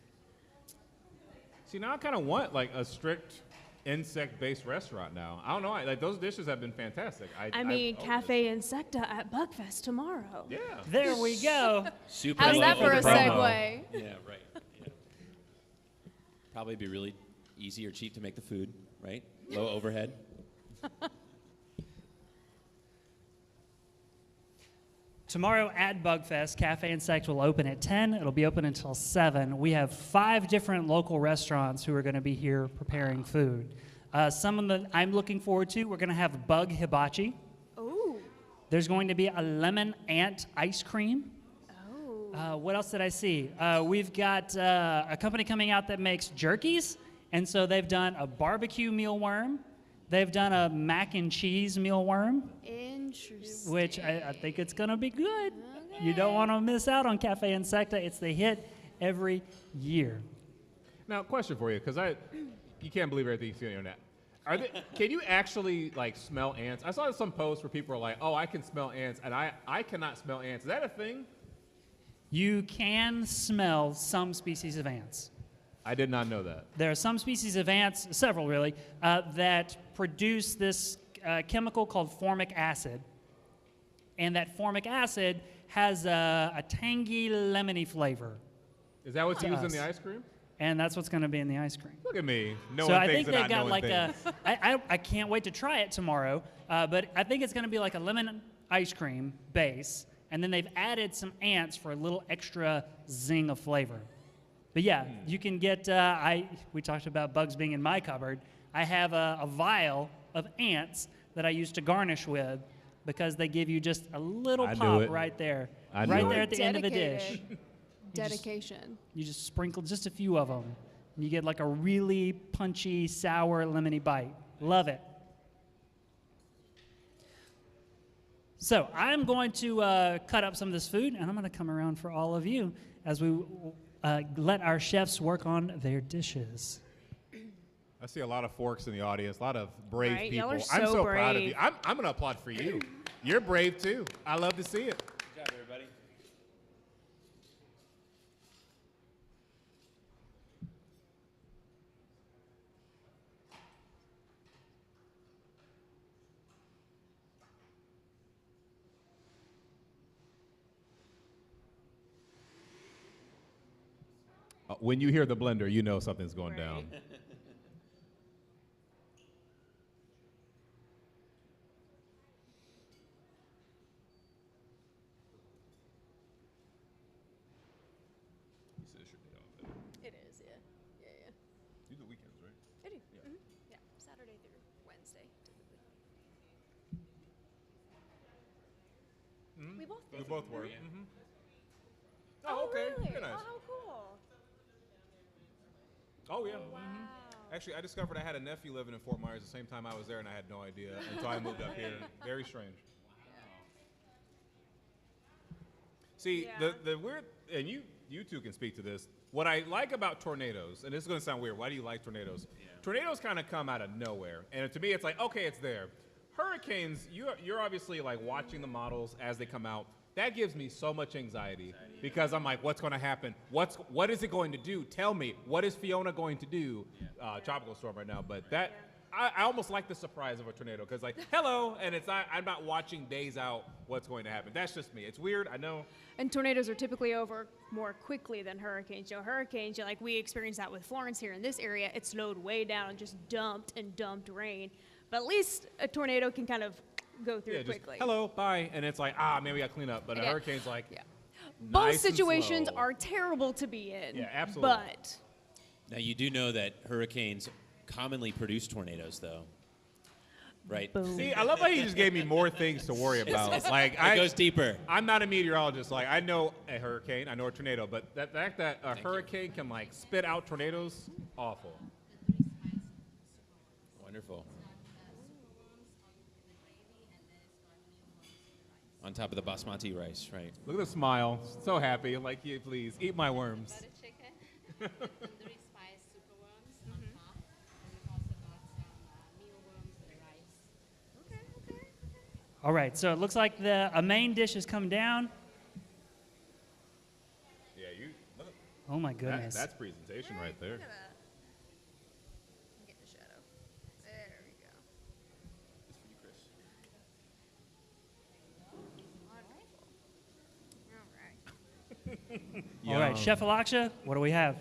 See, now I kind of want like a strict insect-based restaurant now. I don't know. Like those dishes have been fantastic.
I mean, Cafe Insecta at BugFest tomorrow.
Yeah.
There we go.
Super
How's
low
that for a
overhead.
segue?
Yeah, right. Yeah. Probably be really easy or cheap to make the food, right? Low overhead.
Tomorrow at BugFest, Cafe Insect will open at 10. It'll be open until 7. We have 5 different local restaurants who are going to be here preparing food. Some of them I'm looking forward to. We're going to have bug hibachi.
Ooh.
There's going to be a lemon ant ice cream.
Oh.
What else did I see? We've got a company coming out that makes jerkies. And so they've done a barbecue mealworm. They've done a mac and cheese mealworm,
Interesting.
which I think it's going to be good. You don't want to miss out on Cafe Insecta. It's the hit every year.
Now, question for you, because you can't believe everything you see on the internet. Can you actually like smell ants? I saw some posts where people are like, "Oh, I can smell ants," and I cannot smell ants. Is that a thing?
You can smell some species of ants.
I did not know that.
There are some species of ants, several really, that produce this chemical called formic acid. And that formic acid has a tangy, lemony flavor.
Is that what's
To
used in
us.
the ice cream?
And that's what's going to be in the ice cream.
Look at me. No
So
one
I
thinks
think
that
they've got like
things.
I can't wait to try it tomorrow, but I think it's going to be like a lemon ice cream base, and then they've added some ants for a little extra zing of flavor. But yeah, you can get, we talked about bugs being in my cupboard. I have a vial of ants that I use to garnish with because they give you just a little
I knew
pop
it.
right there.
I knew
Right
it.
there at the end of the dish.
Dedicated. Dedication.
You just sprinkle just a few of them. And you get like a really punchy, sour, lemony bite. Love it. So I'm going to cut up some of this food, and I'm going to come around for all of you as we let our chefs work on their dishes.
I see a lot of forks in the audience, a lot of brave
Right,
people.
y'all are
I'm
so
so proud of
brave.
you. I'm going to applaud for you. You're brave too. I love to see it.
Good job, everybody.
When you hear the blender, you know something's going
Right.
down.
It is, yeah. Yeah, yeah.
You do weekends, right?
I do. Yeah, Saturday through Wednesday, typically. We both
We
did.
both work.
Yeah.
Oh, okay.
Really?
Very nice.
Oh, how cool.
Oh, yeah.
Wow.
Actually, I discovered I had a nephew living in Fort Myers the same time I was there, and I had no idea until I moved up here. Very strange. See,
Yeah.
the weird, and you two can speak to this. What I like about tornadoes, and this is going to sound weird. Why do you like tornadoes?
Yeah.
Tornadoes kind of come out of nowhere, and to me, it's like, okay, it's there. Hurricanes, you're obviously like watching the models as they come out. That gives me so much anxiety because I'm like, what's going to happen? What is it going to do? Tell me, what is Fiona going to do? Tropical storm right now, but that I almost like the surprise of a tornado because like, hello, and I'm not watching days out what's going to happen. That's just me. It's weird, I know.
And tornadoes are typically over more quickly than hurricanes. You know, hurricanes, like we experienced that with Florence here in this area. It slowed way down and just dumped and dumped rain. But at least a tornado can kind of go through
Yeah, just
quickly.
hello, bye, and it's like, maybe we got to clean up. But a
Yeah.
hurricane's like,
Yeah.
nice
Both
and
situations
slow.
are terrible to be in.
Yeah, absolutely.
But
Now, you do know that hurricanes commonly produce tornadoes, though, right?
See, I love how you just gave me more things to worry about. Like,
It goes deeper.
I'm not a meteorologist. Like, I know a hurricane, I know a tornado, but the fact that a hurricane can like spit out tornadoes, awful.
Wonderful. On top of the basmati rice, right?
Look at the smile, so happy. Like, yeah, please eat my worms.
Butter chicken, tandoori spice superworms on top. And we've also got some mealworms with rice.
All right, so it looks like a main dish is coming down.
Yeah, you. Look,
Oh my goodness.
that's presentation right there.
Get the shadow. There we go.
All right, Chef Alaksha, what do we have?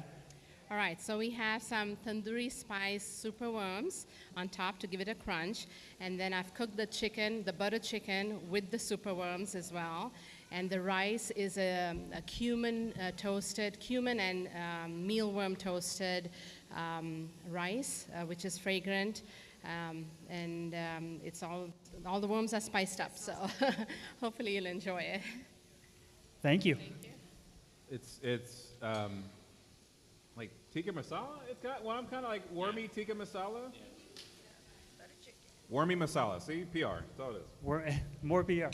All right, so we have some tandoori spice superworms on top to give it a crunch. And then I've cooked the chicken, the butter chicken, with the superworms as well. And the rice is a cumin toasted, cumin and mealworm toasted rice, which is fragrant. It's all the worms are spiced up, so hopefully you'll enjoy it.
Thank you.
It's like tikka masala. It's got I'm kind of like wormy tikka masala. Wormy masala. See, PR. That's all it is.
We're, more PR.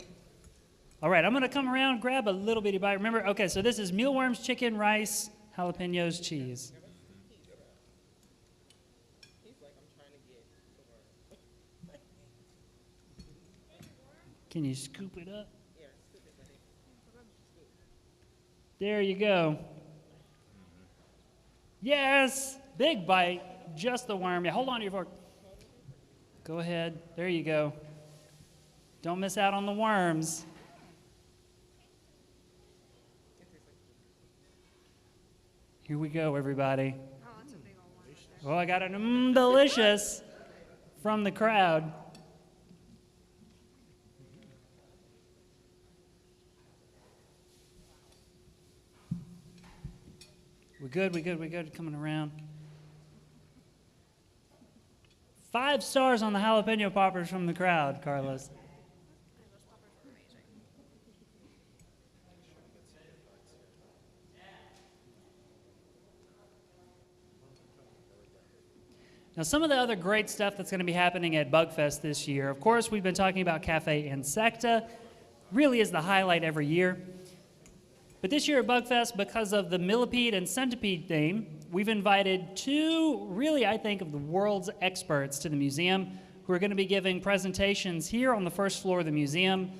All right, I'm going to come around, grab a little bitty bite. Remember, okay, so this is mealworms, chicken, rice, jalapenos, cheese. Can you scoop it up? There you go. Yes, big bite, just the worm. Yeah, hold on to your fork. Go ahead. There you go. Don't miss out on the worms. Here we go, everybody. Oh, I got an delicious from the crowd. We good, coming around. 5 stars on the jalapeno poppers from the crowd, Carlos. Now, some of the other great stuff that's going to be happening at BugFest this year, of course, we've been talking about Cafe Insecta. Really is the highlight every year. But this year at BugFest, because of the millipede and centipede theme, we've invited 2, really, I think, of the world's experts to the museum who are going to be giving presentations here on the first floor of the museum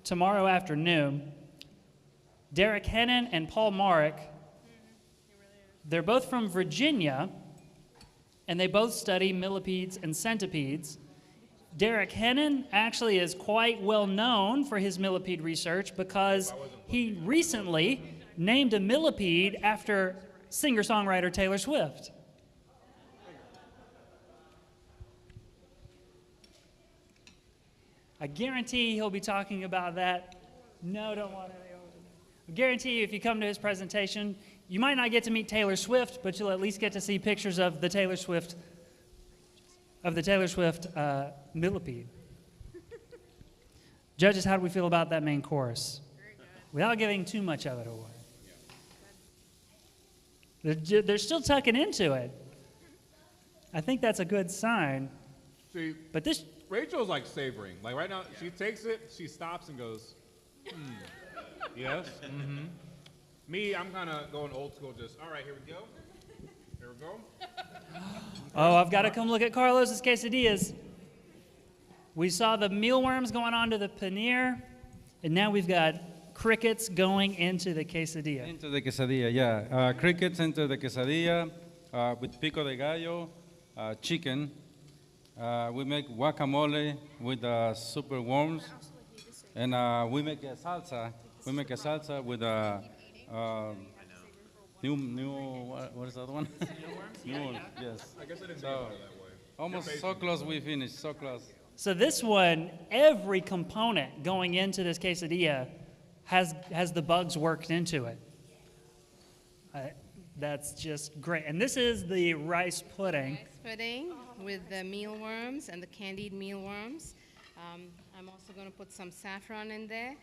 tomorrow afternoon. Derek Hennon and Paul Marek. They're both from Virginia, and they both study millipedes and centipedes. Derek Hennon actually is quite well known for his millipede research because he recently named a millipede after singer-songwriter Taylor Swift. I guarantee he'll be talking about that. No, don't want to. I guarantee you if you come to his presentation, you might not get to meet Taylor Swift, but you'll at least get to see pictures of the Taylor Swift millipede. Judges, how do we feel about that main course? Without giving too much of it away. They're still tucking into it. I think that's a good sign.
See,
but this
Rachel's like savoring. Like right now, she takes it, she stops and goes, yes, mm-hmm. Me, I'm kind of going old school, just, all right, here we go. Here we go.
Oh, I've got to come look at Carlos's quesadillas. We saw the mealworms going on to the paneer, and now we've got crickets going into the quesadilla.
Into the quesadilla, yeah. Crickets into the quesadilla with pico de gallo, chicken. We make guacamole with super worms, and we make a salsa. We make a salsa with what is the other one? New, yes.
I guess I didn't think about it that way.
Almost so close we finished, so close.
So this one, every component going into this quesadilla has the bugs worked into it. That's just great. And this is the rice pudding.
Rice pudding with the mealworms and the candied mealworms. I'm also going to put some saffron in there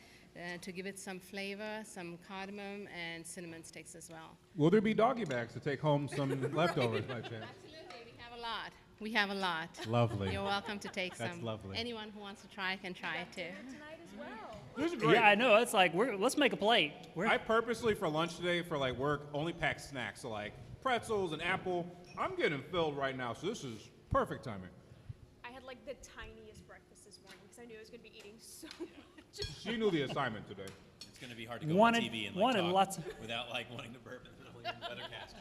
to give it some flavor, some cardamom and cinnamon sticks as well.
Will there be doggy bags to take home some leftovers by chance?
Absolutely, we have a lot. We have a lot.
Lovely.
You're welcome to take
That's
some.
lovely.
Anyone who wants to try can try it too.
This is great.
Yeah, I know. It's like, let's make a plate.
I purposely, for lunch today, for like work, only packed snacks. So like pretzels and apple. I'm getting filled right now, so this is perfect timing.
I had like the tiniest breakfast this morning because I knew I was going to be eating so much.
She knew the assignment today.
It's going to be hard to go
Wanted-
on TV and
wanted
talk
lots of-
without like wanting to burp in the middle of your weathercast.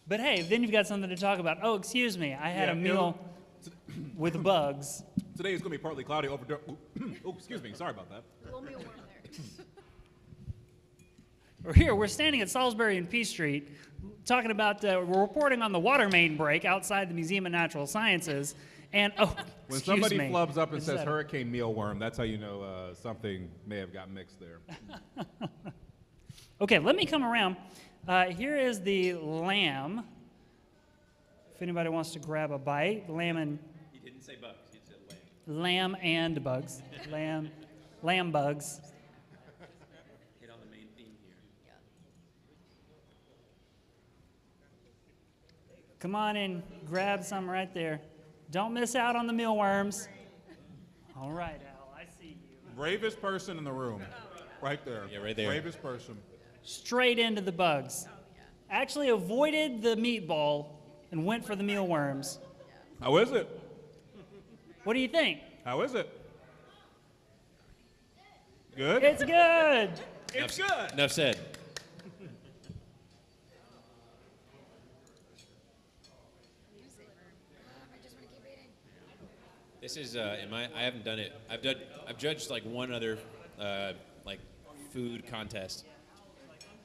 But hey, then you've got something to talk about. Oh, excuse me. I had a meal with bugs.
Today is going to be partly cloudy over. Oh, excuse me. Sorry about that.
A little mealworm there.
We're standing at Salisbury and P Street talking about, we're reporting on the water main break outside the Museum of Natural Sciences. And,
When
excuse
somebody
me.
flubs up and
Is
says
that-
hurricane mealworm, that's how you know something may have got mixed there.
Okay, let me come around. Here is the lamb. If anybody wants to grab a bite, lamb
He didn't say bugs. He said lamb.
and bugs. Lamb bugs.
Hit on the main theme here.
Come on and grab some right there. Don't miss out on the mealworms. All right, Al, I see you.
Bravest person in the room. Right there.
Yeah, right there.
Bravest person.
Straight into the bugs. Actually avoided the meatball and went for the mealworms.
How is it?
What do you think?
How is it? Good?
It's good.
It's good.
Enough said. This is in my. I haven't done it. I've judged like one other like food contest,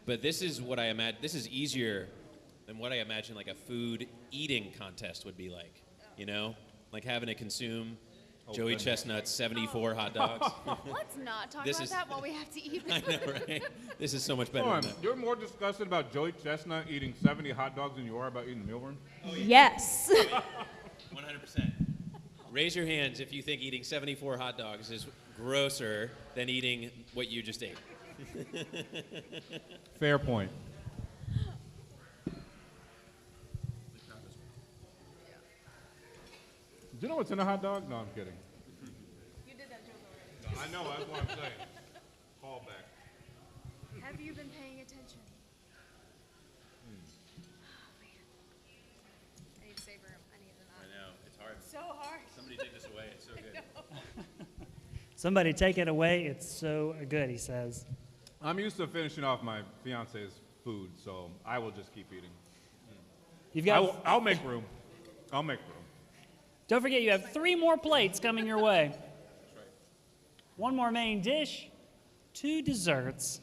but this is what I imagine. This is easier than what I imagine like a food eating contest would be like. You know, like having to consume Joey Chestnut's 74 hot dogs.
Let's not talk
This
about
is-
that while we have to eat.
I know, right? This is so much better
Hold on.
than that.
You're more disgusted about Joey Chestnut eating 70 hot dogs than you are about eating mealworm?
Yes.
100%. Raise your hands if you think eating 74 hot dogs is grosser than eating what you just ate.
Fair point. Do you know what's in a hot dog? No, I'm kidding.
You did that joke already.
I know, that's what I'm saying. Call back.
Have you been paying attention?
I need to savor them. I need them
I know, it's hard.
So hard.
Somebody take this away, it's so good.
Somebody take it away. It's so good, he says.
I'm used to finishing off my fiance's food, so I will just keep eating.
You've got.
I'll make room. I'll make room.
Don't forget, you have 3 more plates coming your way. 1 more main dish, 2 desserts.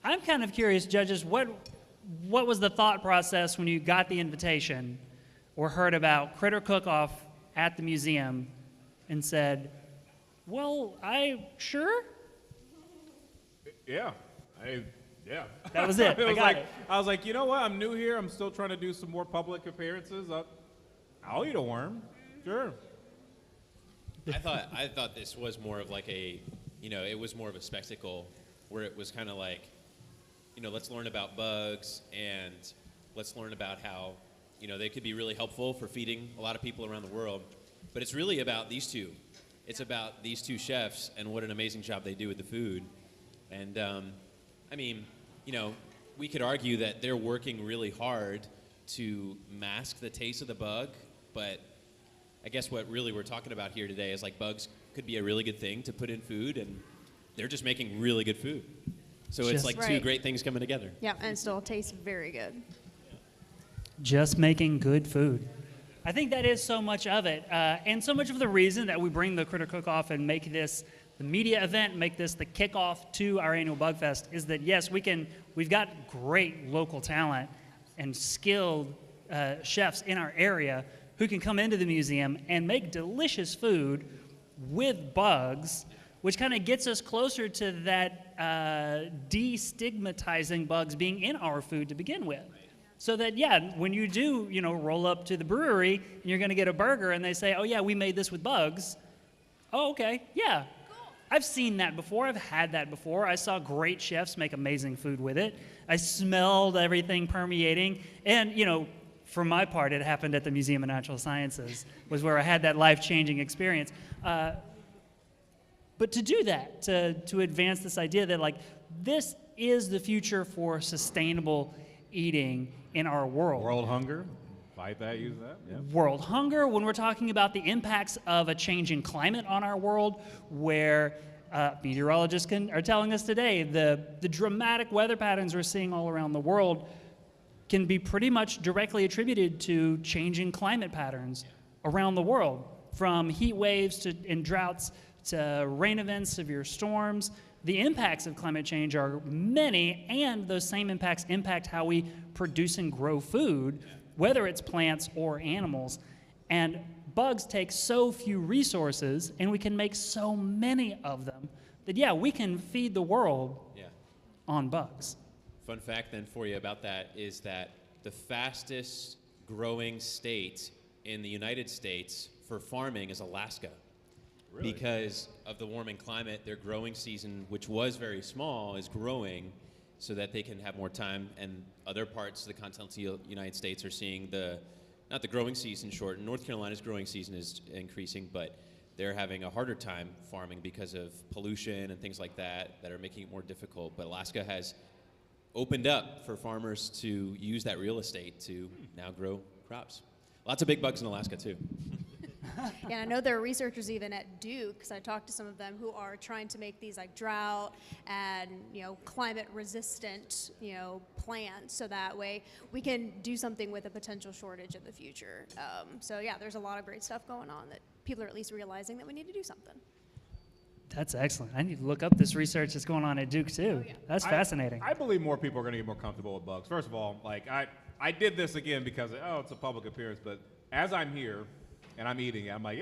I'm kind of curious, judges, what was the thought process when you got the invitation or heard about Critter Cook-Off at the museum and said, well, sure?
Yeah. Yeah.
That was it. I got it.
I was like, you know what? I'm new here. I'm still trying to do some more public appearances. I'll eat a worm. Sure.
I thought this was more of like a, it was more of a spectacle where it was kind of like, let's learn about bugs and let's learn about how, they could be really helpful for feeding a lot of people around the world. But it's really about these two. It's about these 2 chefs and what an amazing job they do with the food. And, we could argue that they're working really hard to mask the taste of the bug, but I guess what really we're talking about here today is like bugs could be a really good thing to put in food, and they're just making really good food. So it's
Just-
like 2
Right.
great things coming together.
Yeah, and it still tastes very good.
Just making good food. I think that is so much of it, and so much of the reason that we bring the Critter Cook-Off and make this the media event, make this the kickoff to our annual BugFest, is that yes, we've got great local talent and skilled chefs in our area who can come into the museum and make delicious food with bugs, which kind of gets us closer to that destigmatizing bugs being in our food to begin with. So that, yeah, when you do, roll up to the brewery and you're going to get a burger and they say, oh, yeah, we made this with bugs. Oh, okay, yeah. I've seen that before. I've had that before. I saw great chefs make amazing food with it. I smelled everything permeating. And, for my part, it happened at the Museum of Natural Sciences, was where I had that life-changing experience. But to do that, to advance this idea that, this is the future for sustainable eating in our world.
World hunger. Fight that, use that. Yeah.
World hunger, when we're talking about the impacts of a changing climate on our world, where meteorologists are telling us today the dramatic weather patterns we're seeing all around the world can be pretty much directly attributed to changing climate patterns around the world, from heat waves and droughts to rain events, severe storms. The impacts of climate change are many, and those same impacts impact how we produce and grow food, whether it's plants or animals. And bugs take so few resources, and we can make so many of them, that yeah, we can feed the world on bugs.
Fun fact then for you about that is that the fastest growing state in the United States for farming is Alaska. Really? Because of the warming climate, their growing season, which was very small, is growing so that they can have more time, and other parts of the continental United States are seeing not the growing season shorten. North Carolina's growing season is increasing, but they're having a harder time farming because of pollution and things like that are making it more difficult. But Alaska has opened up for farmers to use that real estate to now grow crops. Lots of big bugs in Alaska too.
Yeah, I know there are researchers even at Duke, because I talked to some of them who are trying to make these drought and climate resistant plants, so that way we can do something with a potential shortage in the future. So yeah, there's a lot of great stuff going on that people are at least realizing that we need to do something.
That's excellent. I need to look up this research that's going on at Duke too.
Oh, yeah.
That's fascinating.
I believe more people are going to get more comfortable with bugs. First of all, I did this again because it's a public appearance, but as I'm here and I'm eating it, I'm like,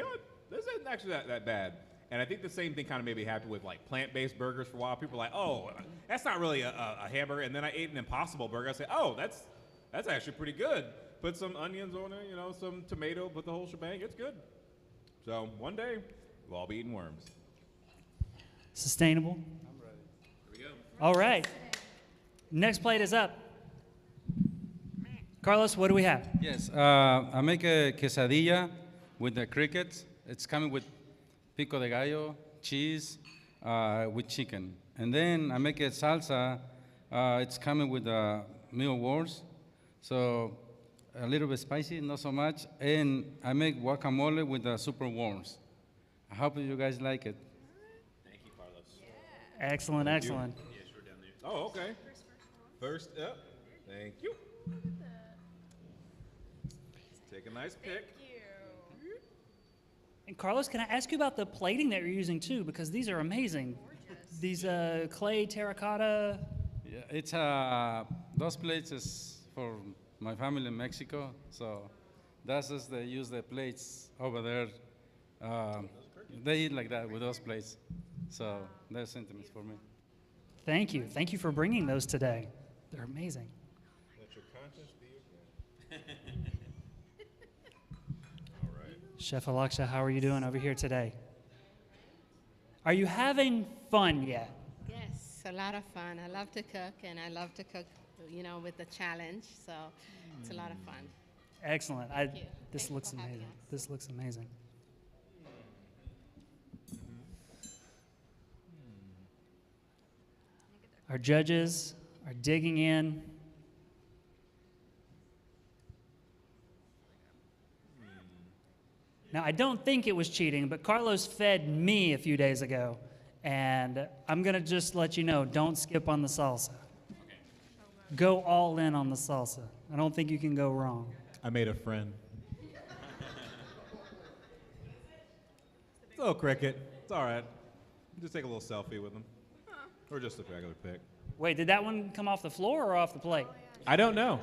this isn't actually that bad. And I think the same thing kind of maybe happened with plant-based burgers for a while. People are like, oh, that's not really a hamburger. And then I ate an Impossible burger. I said, oh, that's actually pretty good. Put some onions on it, some tomato, put the whole shebang. It's good. So one day, we'll all be eating worms.
Sustainable.
I'm ready. Here we go.
All right. Next plate is up. Carlos, what do we have?
Yes, I make a quesadilla with the crickets. It's coming with pico de gallo, cheese, with chicken. And then I make a salsa. It's coming with meteorologist. So a little bit spicy, not so much. And I make guacamole with the superworms. I hope you guys like it.
Thank you, Carlos.
Excellent, excellent.
Yeah, sure, down there.
Oh, okay. First up. Thank you. Take a nice pick.
And Carlos, can I ask you about the plating that you're using too? Because these are amazing. Gorgeous. These clay terracotta.
Yeah, it's those plates is for my family in Mexico, so that's just they use the plates over there. They eat like that with those plates, so they're sentiments for me.
Thank you. Thank you for bringing those today. They're amazing.
Let your conscience be your friend. All right.
Chef Alaksha, how are you doing over here today? Are you having fun yet?
Yes, a lot of fun. I love to cook, and I love to cook, with the challenge. So it's a lot of fun.
Excellent.
Thank you.
This
Thank you
looks
for having
amazing.
us.
This looks amazing. Our judges are digging in. Now, I don't think it was cheating, but Carlos fed me a few days ago, and I'm going to just let you know, don't skip on the salsa.
Okay.
Go all in on the salsa. I don't think you can go wrong.
I made a friend. It's a little cricket. It's all right. Just take a little selfie with them. Or just a regular pic.
Wait, did that one come off the floor or off the plate?
I don't know.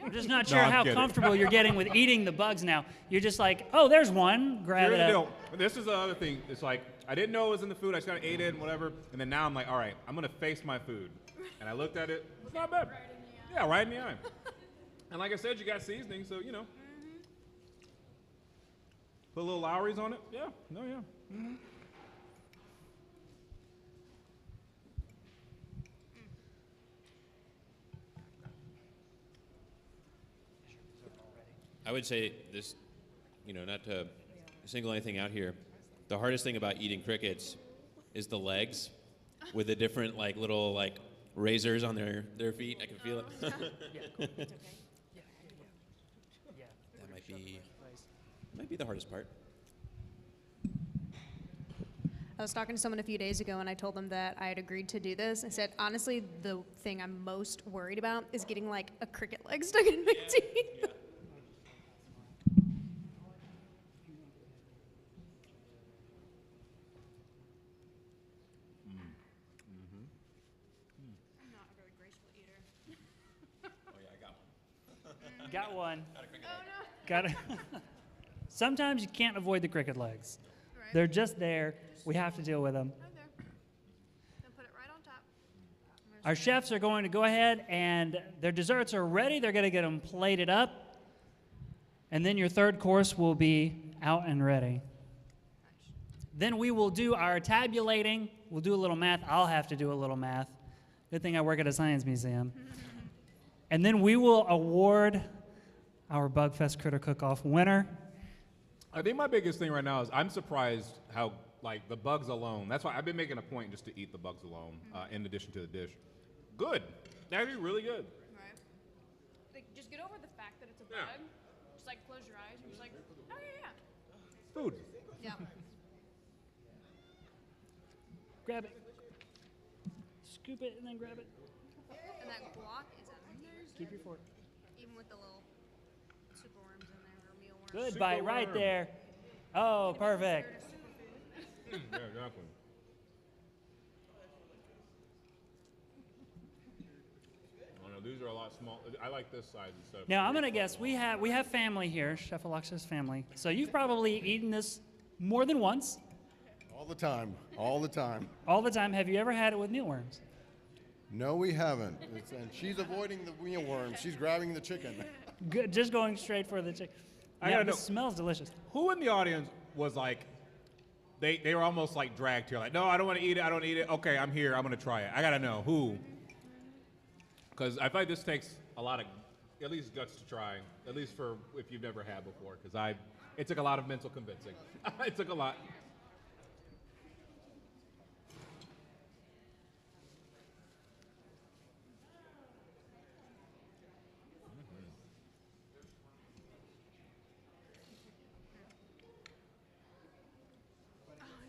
I'm just not
No,
sure
I'm
how
kidding.
comfortable you're getting with eating the bugs now. You're just like, oh, there's one. Grab
Here's
it
the
up.
deal. This is the other thing. It's like, I didn't know it was in the food. I just kind of ate it and whatever. And then now I'm like, all right, I'm going to face my food. And I looked at it. It's not bad. Yeah, right in the eye. And like I said, you got seasoning, so, you know. Put a little Lowry's on it. Yeah. No, yeah. Mm-hmm.
I would say this, not to single anything out here, the hardest thing about eating crickets is the legs with the different little razors on their feet. I can feel it. That might be the hardest part.
I was talking to someone a few days ago and I told them that I had agreed to do this. I said, honestly, the thing I'm most worried about is getting a cricket leg stuck in my teeth.
I'm not a very graceful eater.
Oh yeah, I got one.
Got one.
Got a cricket
Oh
leg.
no.
Got it. Sometimes you can't avoid the cricket legs.
Right.
They're just there. We have to deal with them.
Okay. Then put it right on top.
Our chefs are going to go ahead and their desserts are ready. They're going to get them plated up. And then your third course will be out and ready. Then we will do our tabulating. We'll do a little math. I'll have to do a little math. Good thing I work at a science museum. And then we will award our BugFest Critter Cook-Off winner.
I think my biggest thing right now is I'm surprised how, the bugs alone, that's why I've been making a point just to eat the bugs alone in addition to the dish. Good. That'd be really good.
Right. Just get over the fact that it's a
Yeah.
bug. Just close your eyes and just oh yeah.
Food.
Yeah.
Grab it. Scoop it and then grab it.
And that guac is amazing.
Keep your fork.
Even with the little superworms in there or mealworms.
Good bite right there. Oh, perfect.
Yeah, exactly. Oh no, these are a lot small. I like this size instead.
Now I'm gonna guess we have family here, Chef Alaksha's family. So you've probably eaten this more than once.
All the time. All the time.
All the time. Have you ever had it with mealworms?
No, we haven't. And she's avoiding the mealworms. She's grabbing the chicken.
Good, just going straight for the chicken.
I
Yeah,
gotta
this
know,
smells delicious.
who in the audience was they were almost dragged here, no, I don't want to eat it, I don't eat it. Okay, I'm here, I'm gonna try it. I gotta know who, because I feel like this takes a lot of, at least guts to try, at least for if you've never had before, because it took a lot of mental convincing. It took a lot.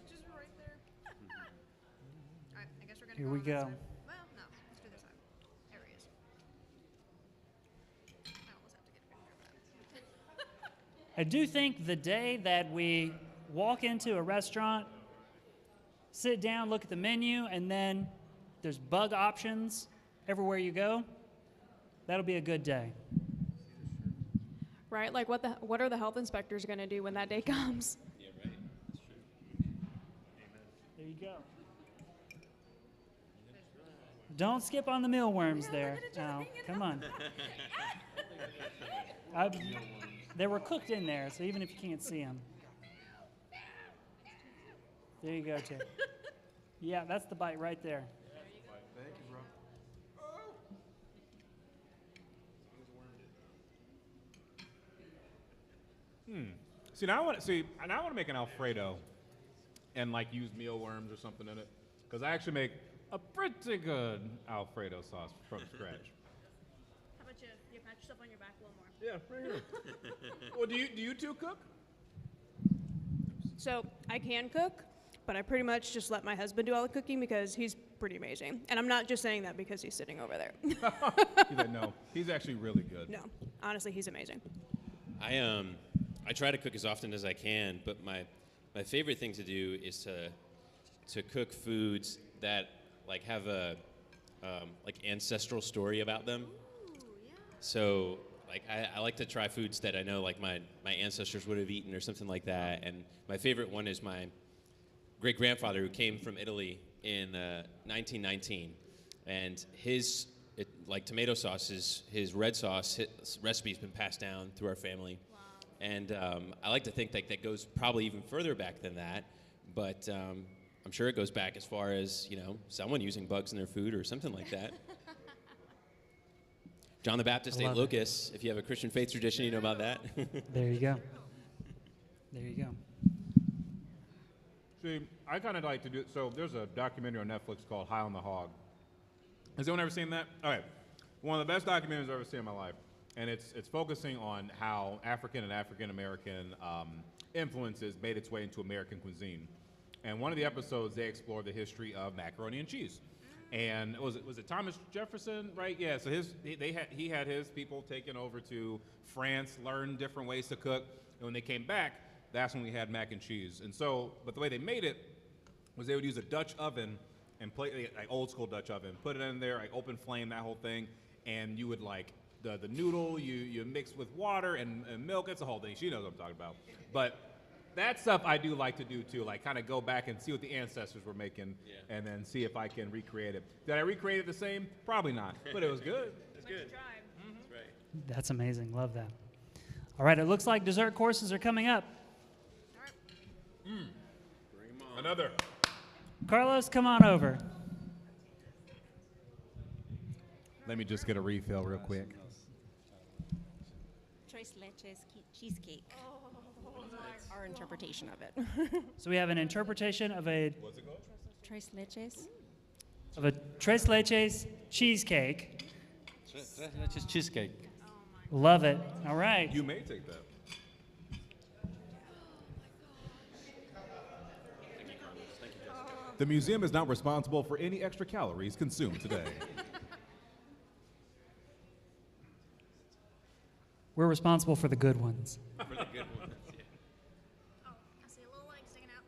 Just right there. All right, I guess we're gonna
Here
go
we
on that
go.
side. Well, no, let's do this side. There he is. I almost have to get a picture of that.
I do think the day that we walk into a restaurant, sit down, look at the menu, and then there's bug options everywhere you go, that'll be a good day.
Right, what are the health inspectors gonna do when that day comes?
Yeah, right. That's true.
There you go. Don't skip on the mealworms there. Now, come on. They were cooked in there, so even if you can't see them. There you go, Tim. Yeah, that's the bite right there.
Thank you, bro.
See, now I want to make an Alfredo, and use mealworms or something in it, because I actually make a pretty good Alfredo sauce from scratch.
How about you pat yourself on your back a little more?
Yeah, right here. Well, do you two cook?
So I can cook, but I pretty much just let my husband do all the cooking because he's pretty amazing. And I'm not just saying that because he's sitting over there.
He's like, no, he's actually really good.
No, honestly, he's amazing.
I try to cook as often as I can, but my favorite thing to do is to cook foods that like have a like ancestral story about them. So like I like to try foods that I know like my ancestors would have eaten or something like that. And my favorite one is my great-grandfather who came from Italy in 1919, and like tomato sauce his red sauce recipe's been passed down through our family. Wow. And I like to think that goes probably even further back than that, but I'm sure it goes back as far as, you know, someone using bugs in their food or something like that. John the Baptist ate locusts. If you have a Christian faith tradition, you know about that.
There you go. There you go.
See, I kind of like to do, so there's a documentary on Netflix called High on the Hog. Has anyone ever seen that? All right. One of the best documentaries I've ever seen in my life. And it's focusing on how African and African-American influences made its way into American cuisine. And one of the episodes, they explore the history of macaroni and cheese. And was it Thomas Jefferson, right? Yeah, so he had his people taken over to France, learn different ways to cook. And when they came back, that's when we had mac and cheese. And so, but the way they made it was they would use a Dutch oven and like old school Dutch oven, put it in there, like open flame, that whole thing, and you would like the noodle, you mix with water and milk. It's a whole thing. She knows what I'm talking about. But that stuff I do like to do too, like kind of go back and see what the ancestors were making, and then see if I can recreate it. Did I recreate it the same? Probably not, but it was good.
It's good. That's right.
That's amazing. Love that. All right, it looks like dessert courses are coming up.
Bring 'em on.
Another.
Carlos, come on over.
Let me just get a refill real quick.
Tres leches cheesecake. Our interpretation of it.
So we have an interpretation of a
What's it called?
Tres leches.
tres leches cheesecake.
Tres leches cheesecake.
Love it. All right.
You may take that. The museum is not responsible for any extra calories consumed today.
We're responsible for the good ones.
For the good ones, yeah.
Oh, I see a little leg sticking out.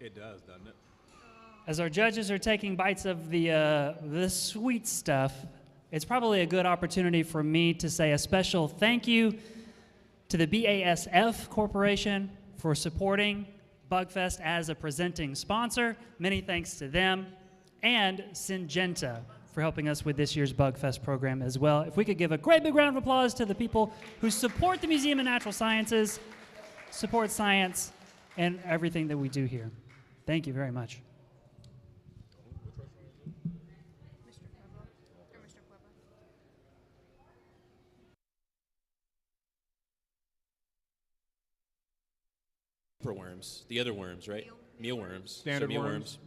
It does, doesn't it?
As our judges are taking bites of the sweet stuff, it's probably a good opportunity for me to say a special thank you to the BASF Corporation for supporting BugFest as a presenting sponsor. Many thanks to them. And Syngenta for helping us with this year's BugFest program as well. If we could give a great big round of applause to the people who support the Museum of Natural Sciences, support science, and everything that we do here. Thank you very much.
Superworms, the other worms, right? Mealworms.
Standard
so
worms.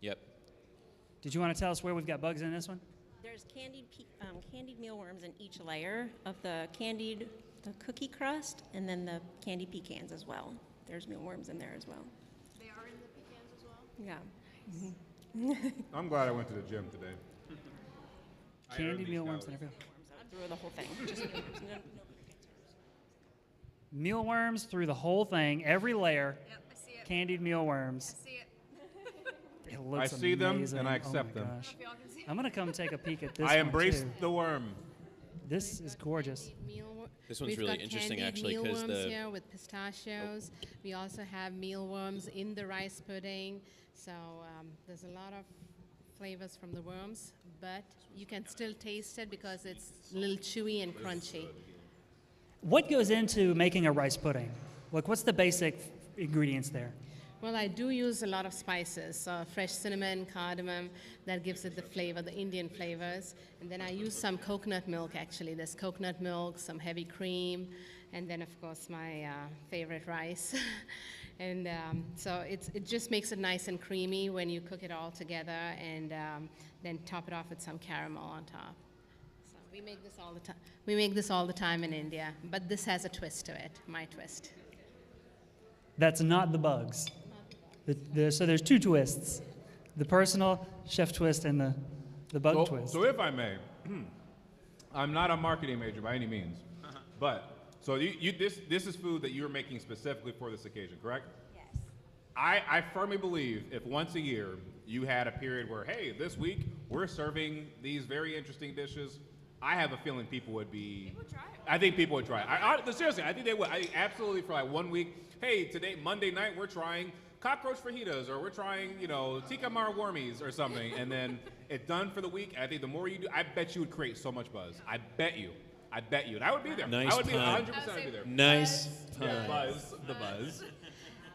Yep.
Did you want to tell us where we've got bugs in this one?
There's candied mealworms in each layer of the cookie crust, and then the candied pecans as well. There's mealworms in there as well.
They are in the pecans as well?
Yeah.
I'm glad I went to the gym today.
Candied mealworms and everything.
Through the whole thing. Just mealworms.
Mealworms through the whole thing, every layer.
Yep, I see it.
Candied mealworms.
I see it.
It looks
I see them
amazing.
and I
Oh
accept
my
them.
gosh.
If y'all can see it.
I'm gonna come take a peek at this.
I
one,
embrace
too.
the worm.
This is gorgeous.
This one's
We've
really
got
interesting,
candied
actually, 'cause
mealworms
the-
here with pistachios. We also have mealworms in the rice pudding. So there's a lot of flavors from the worms, but you can still taste it because it's a little chewy and crunchy.
What goes into making a rice pudding? Like, what's the basic ingredients there?
Well, I do use a lot of spices, fresh cinnamon, cardamom, that gives it the flavor, the Indian flavors. And then I use some coconut milk, actually. There's coconut milk, some heavy cream, and then, of course, my favorite rice. And so it just makes it nice and creamy when you cook it all together, and then top it off with some caramel on top. So we make this all the time. We make this all the time in India, but this has a twist to it, my twist.
That's not the bugs. So there's two twists: the personal chef twist and the bug twist.
So if I may, I'm not a marketing major by any means, but so this is food that you're making specifically for this occasion, correct?
Yes.
I firmly believe if once a year you had a period where, hey, this week we're serving these very interesting dishes, I have a feeling people would be.
People try it.
I think people would try it. Seriously, I think they would. I think absolutely for like 1 week. Hey, today Monday night we're trying cockroach fajitas, or we're trying, tikka mar warmies or something, and then it's done for the week. I think the more you do, I bet you would create so much buzz. I bet you, and I would be there.
Nice
I would be
pun.
100% be there.
Nice
Yeah,
pun.
the buzz.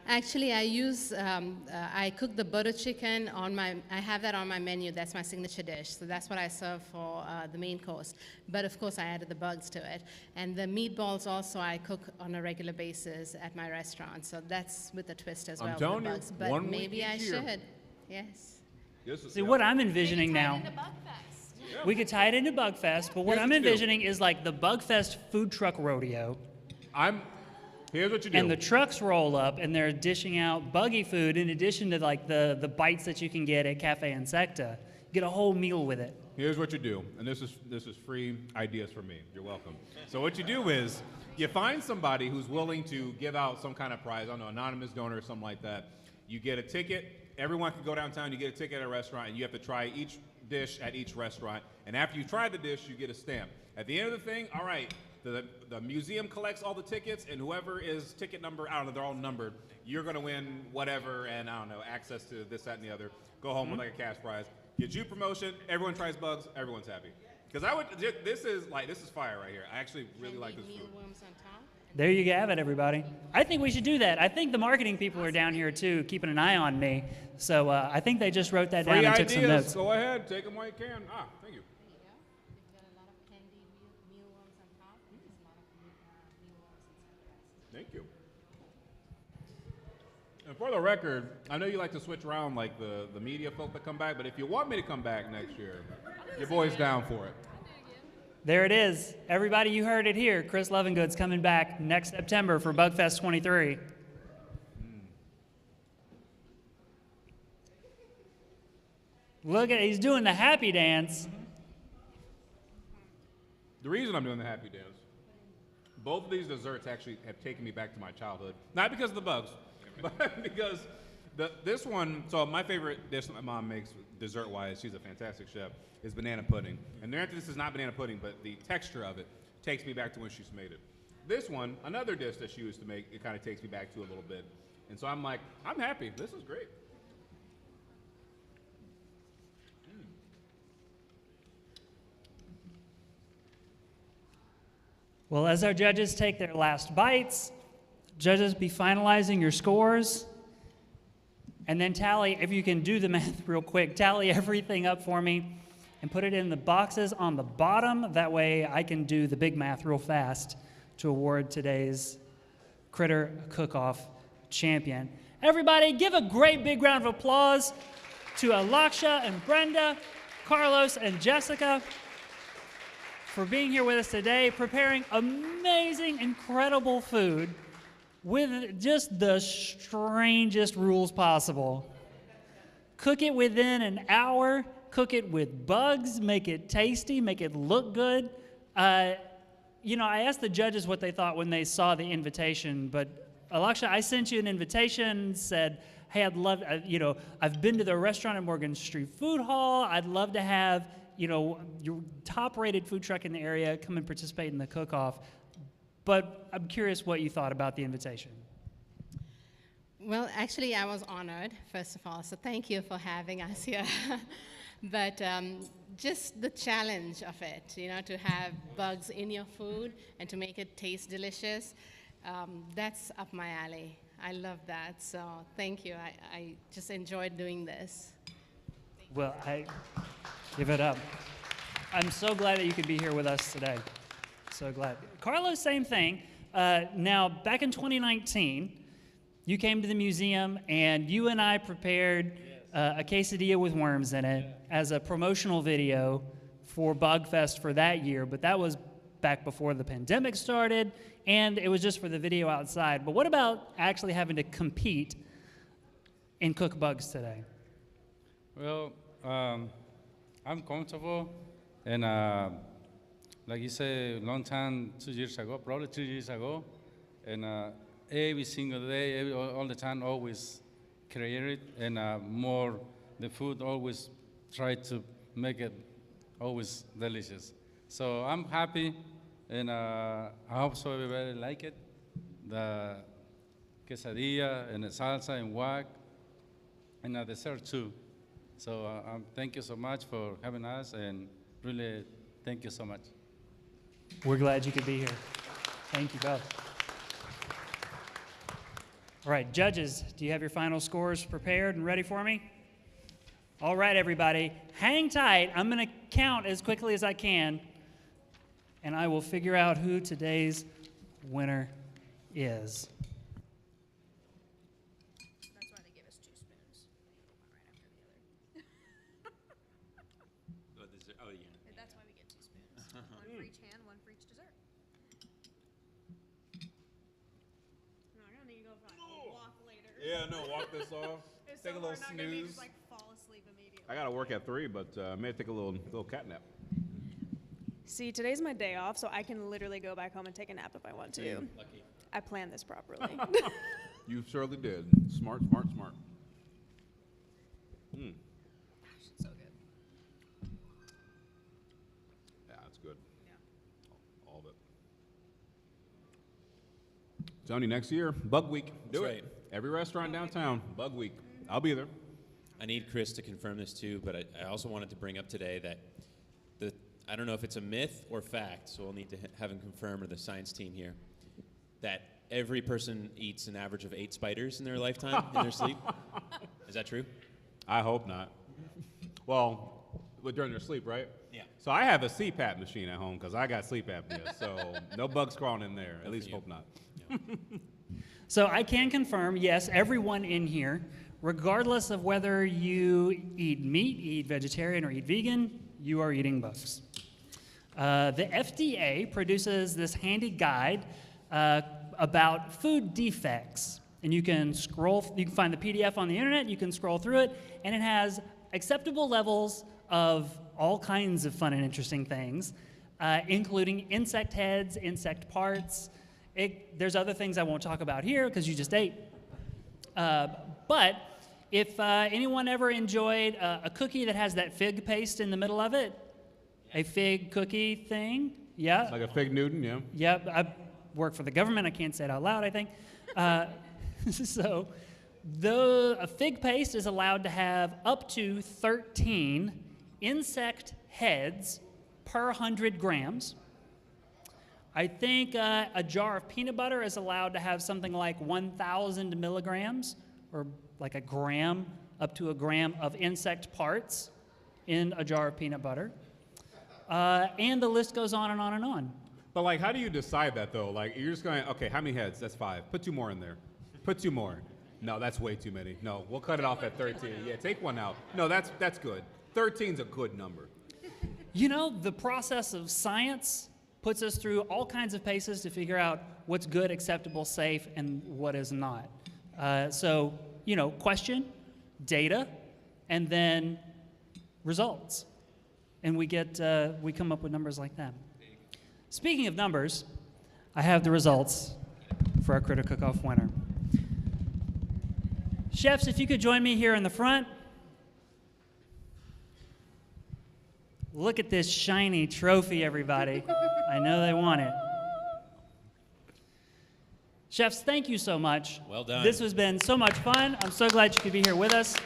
Actually, I cook the butter chicken I have that on my menu. That's my signature dish. So that's what I serve for the main course. But of course, I added the bugs to it. And the meatballs also I cook on a regular basis at my restaurant. So that's with a twist as well.
I'm telling
with the
you,
bugs. But
1 week
maybe I
each year.
should. Yes.
See, what I'm envisioning
Maybe tie
now,
it into BugFest.
we could tie it into BugFest, but what
Here's
I'm
what you do.
envisioning is like the BugFest food truck rodeo.
Here's what you do.
And the trucks roll up and they're dishing out buggy food in addition to like the bites that you can get at Cafe Insecta. You get a whole meal with it.
Here's what you do, and this is free ideas from me. You're welcome. So what you do is you find somebody who's willing to give out some kind of prize. I don't know, anonymous donor or something like that. You get a ticket. Everyone can go downtown. You get a ticket at a restaurant, and you have to try each dish at each restaurant. And after you try the dish, you get a stamp. At the end of the thing, all right, the museum collects all the tickets, and whoever is ticket number, I don't know, they're all numbered. You're gonna win whatever, and I don't know, access to this, that, and the other. Go home with like a cash prize. Get you promotion. Everyone tries bugs. Everyone's happy. Because this is fire right here. I actually really like this food.
Mealworms on top.
There you have it, everybody. I think we should do that. I think the marketing people are down here too, keeping an eye on me. So I think they just wrote that down
Free
and took some
ideas.
notes.
Go ahead, take them while you can. Thank you.
There you go. You've got a lot of candied mealworms on top. There's a lot of mealworms inside.
Thank you. And for the record, I know you like to switch around like the media folk that come back, but if you want me to come back next year, your boy's down for it.
There it is. Everybody, you heard it here. Chris Lovingood's coming back next September for BugFest 23. Look at, he's doing the happy dance.
The reason I'm doing the happy dance, both of these desserts actually have taken me back to my childhood. Not because of the bugs, but because this one, so my favorite dish that my mom makes dessert-wise, she's a fantastic chef, is banana pudding. And granted, this is not banana pudding, but the texture of it takes me back to when she's made it. This one, another dish that she used to make, it kind of takes me back to a little bit. And so I'm like, I'm happy. This is great.
Well, as our judges take their last bites, judges be finalizing your scores. And then tally, if you can do the math real quick, tally everything up for me and put it in the boxes on the bottom. That way I can do the big math real fast to award today's Critter Cook-Off champion. Everybody, give a great big round of applause to Alaksha and Brenda, Carlos and Jessica for being here with us today, preparing amazing, incredible food with just the strangest rules possible. Cook it within an hour, cook it with bugs, make it tasty, make it look good. I asked the judges what they thought when they saw the invitation, but Alaksha, I sent you an invitation, said, hey, I'd love, I've been to the restaurant at Morgan Street Food Hall. I'd love to have, your top-rated food truck in the area come and participate in the cook-off. But I'm curious what you thought about the invitation.
Well, actually, I was honored, first of all, so thank you for having us here. But just the challenge of it, to have bugs in your food and to make it taste delicious, that's up my alley. I love that, so thank you. I just enjoyed doing this.
Well, I give it up. I'm so glad that you could be here with us today. So glad. Carlos, same thing. Now, back in 2019, you came to the museum and you and I prepared a quesadilla with worms in it as a promotional video for BugFest for that year, but that was back before the pandemic started, and it was just for the video outside. But what about actually having to compete and cook bugs today?
Well, I'm comfortable, and like you said, a long time, 2 years ago, probably 2 years ago, and every single day, all the time, always create it, and more, the food always try to make it always delicious. So I'm happy, and I hope so everybody like it. The quesadilla and the salsa and guac, and the dessert too. So thank you so much for having us, and really thank you so much.
We're glad you could be here. Thank you both. All right, judges, do you have your final scores prepared and ready for me? All right, everybody, hang tight. I'm going to count as quickly as I can, and I will figure out who today's winner is.
That's why they give us 2 spoons. Right after the other.
Oh, yeah.
And that's why we get 2 spoons. One for each hand, one for each dessert. No, I don't need to go for a walk later.
Yeah, no, walk this off.
It's
Take a
so
little
hard not gonna be
snooze.
just like fall asleep immediately.
I gotta work at 3, but may take a little cat nap.
See, today's my day off, so I can literally go back home and take a nap if I want to.
Lucky.
I planned this properly.
You surely did. Smart, smart, smart.
Gosh, it's so good.
Yeah, it's good.
Yeah.
All of it. Tony, next year, Bug Week. Do
That's
it.
right.
Every restaurant downtown, Bug Week. I'll be there.
I need Chris to confirm this too, but I also wanted to bring up today that I don't know if it's a myth or fact, so we'll need to have him confirm, or the science team here, that every person eats an average of 8 spiders in their lifetime, in their sleep. Is that true?
I hope not. Well, during their sleep, right?
Yeah.
So I have a CPAP machine at home because I got sleep apnea, so no bugs crawling in there. At least
you.
hope not.
So I can confirm, yes, everyone in here, regardless of whether you eat meat, eat vegetarian, or eat vegan, you are eating bugs. The FDA produces this handy guide about food defects. And you can find the PDF on the internet, you can scroll through it, and it has acceptable levels of all kinds of fun and interesting things, including insect heads, insect parts. There's other things I won't talk about here because you just ate. But if anyone ever enjoyed a cookie that has that fig paste in the middle of it, a fig cookie thing, yeah.
Like a fig Newton, yeah.
Yep, I work for the government. I can't say it out loud, I think. So a fig paste is allowed to have up to 13 insect heads per 100 grams. I think a jar of peanut butter is allowed to have something like 1,000 milligrams, or like a gram, up to a gram of insect parts in a jar of peanut butter. And the list goes on and on and on.
But like, how do you decide that though? Like, you're just going, okay, how many heads? That's 5. Put 2 more in there. Put 2 more. No, that's way too many. No, we'll cut it off at 13. Yeah, take 1 out. No, that's good. 13's a good number.
You know, the process of science puts us through all kinds of paces to figure out what's good, acceptable, safe, and what is not. So, you know, question, data, and then results. And we come up with numbers like that. Speaking of numbers, I have the results for our Critter Cook-Off winner. Chefs, if you could join me here in the front. Look at this shiny trophy, everybody. I know they want it. Chefs, thank you so much.
Well done.
This has been so much fun. I'm so glad you could be here with us.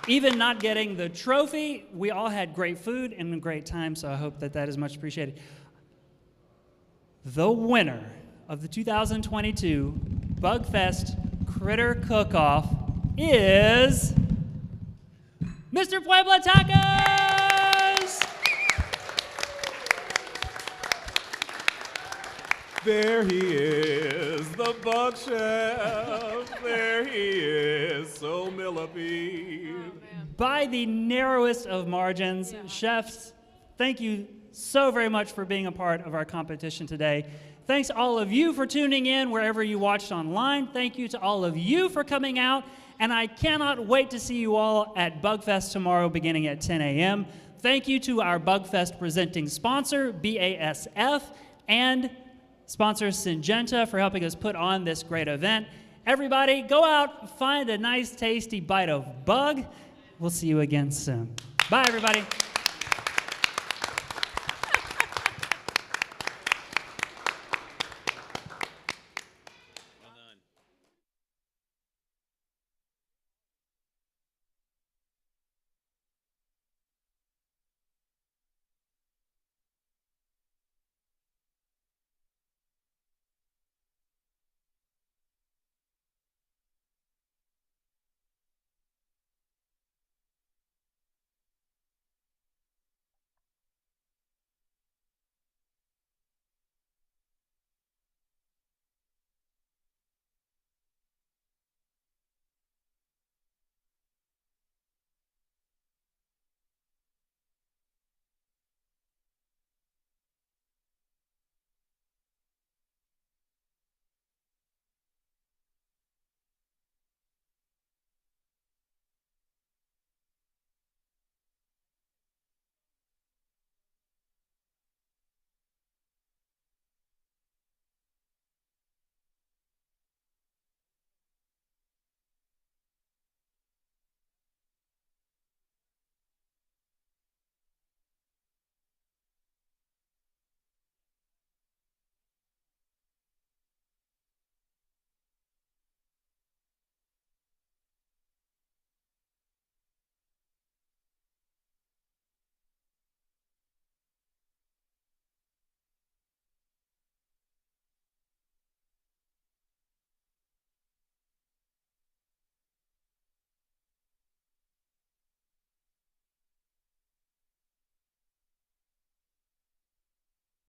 Even not getting the trophy, we all had great food and a great time, so I hope that that is much appreciated. The winner of the 2022 BugFest Critter Cook-Off is Mr. Puebla Tacos!
There he is, the bug chef. There he is, so millipede.
By the narrowest of margins, chefs, thank you so very much for being a part of our competition today. Thanks all of you for tuning in wherever you watched online. Thank you to all of you for coming out. And I cannot wait to see you all at BugFest tomorrow beginning at 10 a.m. Thank you to our BugFest presenting sponsor, BASF, and sponsor Syngenta for helping us put on this great event. Everybody, go out, find a nice, tasty bite of bug. We'll see you again soon. Bye, everybody.